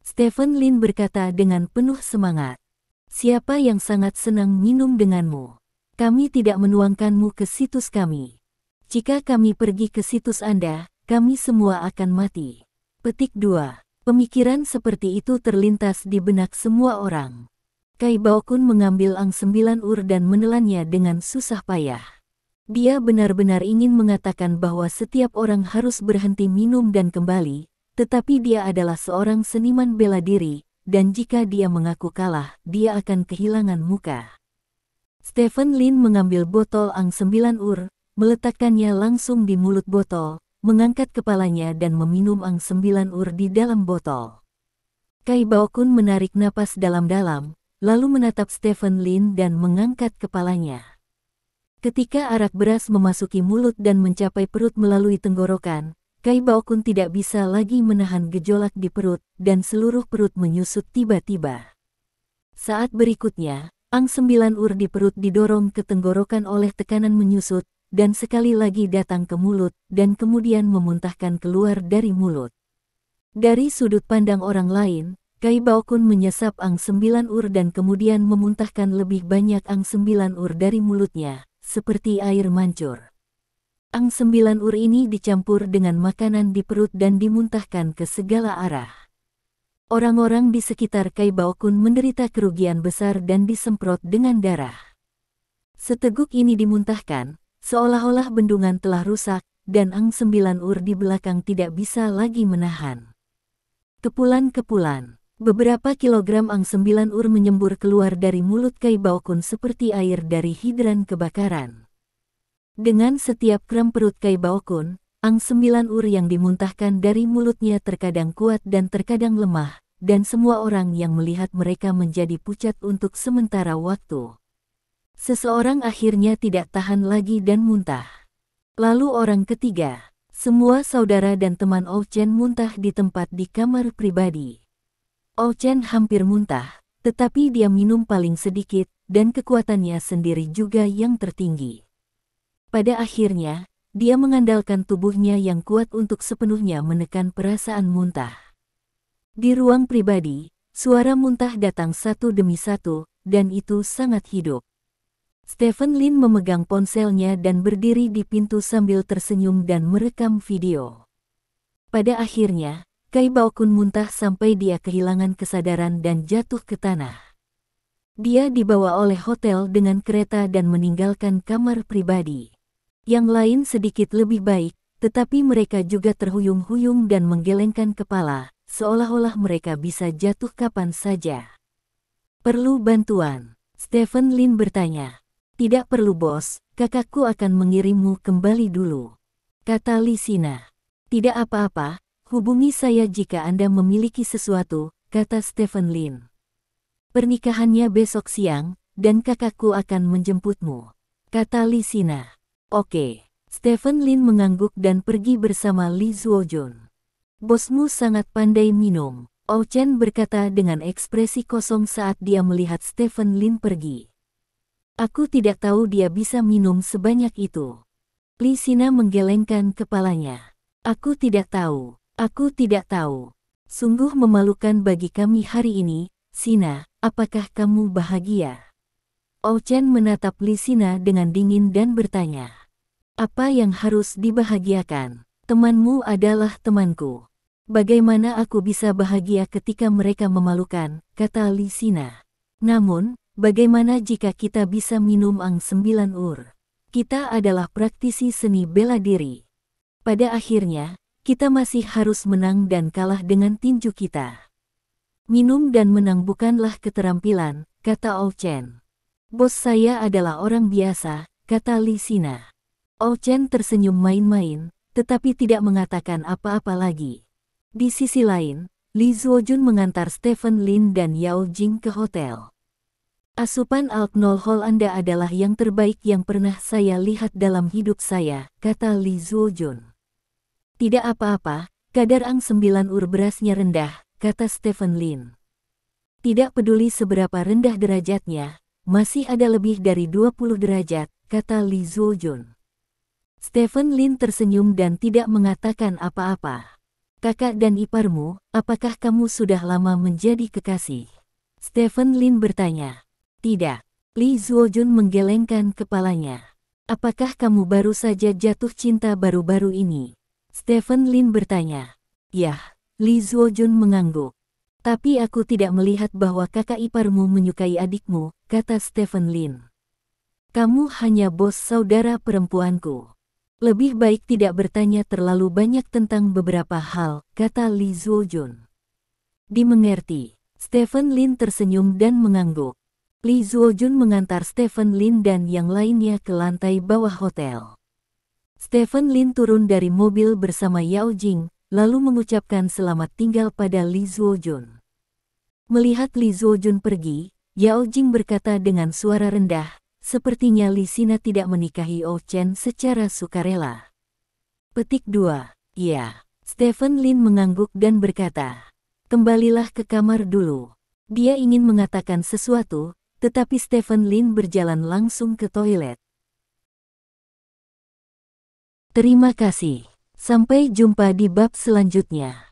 Stephen Lin berkata dengan penuh semangat. Siapa yang sangat senang minum denganmu? Kami tidak menuangkanmu ke situs kami. Jika kami pergi ke situs Anda, kami semua akan mati. Petik 2. Pemikiran seperti itu terlintas di benak semua orang. Kai Bao Kun mengambil ang 9 ur dan menelannya dengan susah payah. Dia benar-benar ingin mengatakan bahwa setiap orang harus berhenti minum dan kembali, tetapi dia adalah seorang seniman bela diri, dan jika dia mengaku kalah, dia akan kehilangan muka. Stephen Lin mengambil botol ang 9 ur, meletakkannya langsung di mulut botol, mengangkat kepalanya dan meminum ang 9 ur di dalam botol. Kai Bao Kun menarik napas dalam-dalam, lalu menatap Stephen Lin dan mengangkat kepalanya. Ketika arak beras memasuki mulut dan mencapai perut melalui tenggorokan, Kai Bao Kun tidak bisa lagi menahan gejolak di perut, dan seluruh perut menyusut tiba-tiba. Saat berikutnya, ang 9 ur di perut didorong ke tenggorokan oleh tekanan menyusut, dan sekali lagi datang ke mulut, dan kemudian memuntahkan keluar dari mulut. Dari sudut pandang orang lain, Kai Bao Kun menyesap ang 9 ur dan kemudian memuntahkan lebih banyak ang 9 ur dari mulutnya, seperti air mancur. Ang 9 ur ini dicampur dengan makanan di perut dan dimuntahkan ke segala arah. Orang-orang di sekitar Kai Bao Kun menderita kerugian besar dan disemprot dengan darah. Seteguk ini dimuntahkan, seolah-olah bendungan telah rusak, dan ang 9 ur di belakang tidak bisa lagi menahan. Kepulan-kepulan, beberapa kilogram ang 9 ur menyembur keluar dari mulut Kai Bao Kun seperti air dari hidran kebakaran. Dengan setiap kram perut Kai Bao Kun, ang 9 ur yang dimuntahkan dari mulutnya terkadang kuat dan terkadang lemah, dan semua orang yang melihat mereka menjadi pucat untuk sementara waktu. Seseorang akhirnya tidak tahan lagi dan muntah. Lalu orang ketiga, semua saudara dan teman Ou Chen muntah di tempat di kamar pribadi. Ou Chen hampir muntah, tetapi dia minum paling sedikit, dan kekuatannya sendiri juga yang tertinggi. Pada akhirnya, dia mengandalkan tubuhnya yang kuat untuk sepenuhnya menekan perasaan muntah. Di ruang pribadi, suara muntah datang satu demi satu, dan itu sangat hidup. Stephen Lin memegang ponselnya dan berdiri di pintu sambil tersenyum dan merekam video. Pada akhirnya, Kai Bao Kun muntah sampai dia kehilangan kesadaran dan jatuh ke tanah. Dia dibawa oleh hotel dengan kereta dan meninggalkan kamar pribadi. Yang lain sedikit lebih baik, tetapi mereka juga terhuyung-huyung dan menggelengkan kepala, seolah-olah mereka bisa jatuh kapan saja. Perlu bantuan? Stephen Lin bertanya. Tidak perlu bos, kakakku akan mengirimmu kembali dulu, kata Lisina. Tidak apa-apa, hubungi saya jika Anda memiliki sesuatu, kata Stephen Lin. Pernikahannya besok siang, dan kakakku akan menjemputmu, kata Lisina. Oke. Stephen Lin mengangguk dan pergi bersama Li Zuojun. Bosmu sangat pandai minum, Ou Chen berkata dengan ekspresi kosong saat dia melihat Stephen Lin pergi. Aku tidak tahu dia bisa minum sebanyak itu. Li Sina menggelengkan kepalanya. Aku tidak tahu. Aku tidak tahu. Sungguh memalukan bagi kami hari ini, Sina, apakah kamu bahagia? Ou Chen menatap Li Sina dengan dingin dan bertanya. Apa yang harus dibahagiakan? Temanmu adalah temanku. Bagaimana aku bisa bahagia ketika mereka memalukan, kata Li Sina. Namun, bagaimana jika kita bisa minum Ang 9 Ur? Kita adalah praktisi seni bela diri. Pada akhirnya, kita masih harus menang dan kalah dengan tinju kita. Minum dan menang bukanlah keterampilan, kata Ou Chen. Bos saya adalah orang biasa, kata Li Sina. Ou Chen tersenyum main-main, tetapi tidak mengatakan apa-apa lagi. Di sisi lain, Li Zuojun mengantar Stephen Lin dan Yao Jing ke hotel. Asupan alkohol Anda adalah yang terbaik yang pernah saya lihat dalam hidup saya, kata Li Zuojun. Tidak apa-apa, kadar Ang 9 Ur berasnya rendah, kata Stephen Lin. Tidak peduli seberapa rendah derajatnya, masih ada lebih dari 20 derajat, kata Li Zuojun. Stephen Lin tersenyum dan tidak mengatakan apa-apa. Kakak dan iparmu, apakah kamu sudah lama menjadi kekasih? Stephen Lin bertanya. Tidak. Li Zuojun menggelengkan kepalanya. Apakah kamu baru saja jatuh cinta baru-baru ini? Stephen Lin bertanya. Yah, Li Zuojun mengangguk. Tapi aku tidak melihat bahwa kakak iparmu menyukai adikmu, kata Stephen Lin. Kamu hanya bos saudara perempuanku. Lebih baik tidak bertanya terlalu banyak tentang beberapa hal, kata Li Zuojun. Dimengerti. Stephen Lin tersenyum dan mengangguk. Li Zuojun mengantar Stephen Lin dan yang lainnya ke lantai bawah hotel. Stephen Lin turun dari mobil bersama Yao Jing, lalu mengucapkan selamat tinggal pada Li Zuojun. Melihat Li Zuojun pergi, Yao Jing berkata dengan suara rendah, sepertinya Li Sina tidak menikahi Ou Chen secara sukarela. Petik 2. Ya. Stephen Lin mengangguk dan berkata, kembalilah ke kamar dulu. Dia ingin mengatakan sesuatu, tetapi Stephen Lin berjalan langsung ke toilet. Terima kasih. Sampai jumpa di bab selanjutnya.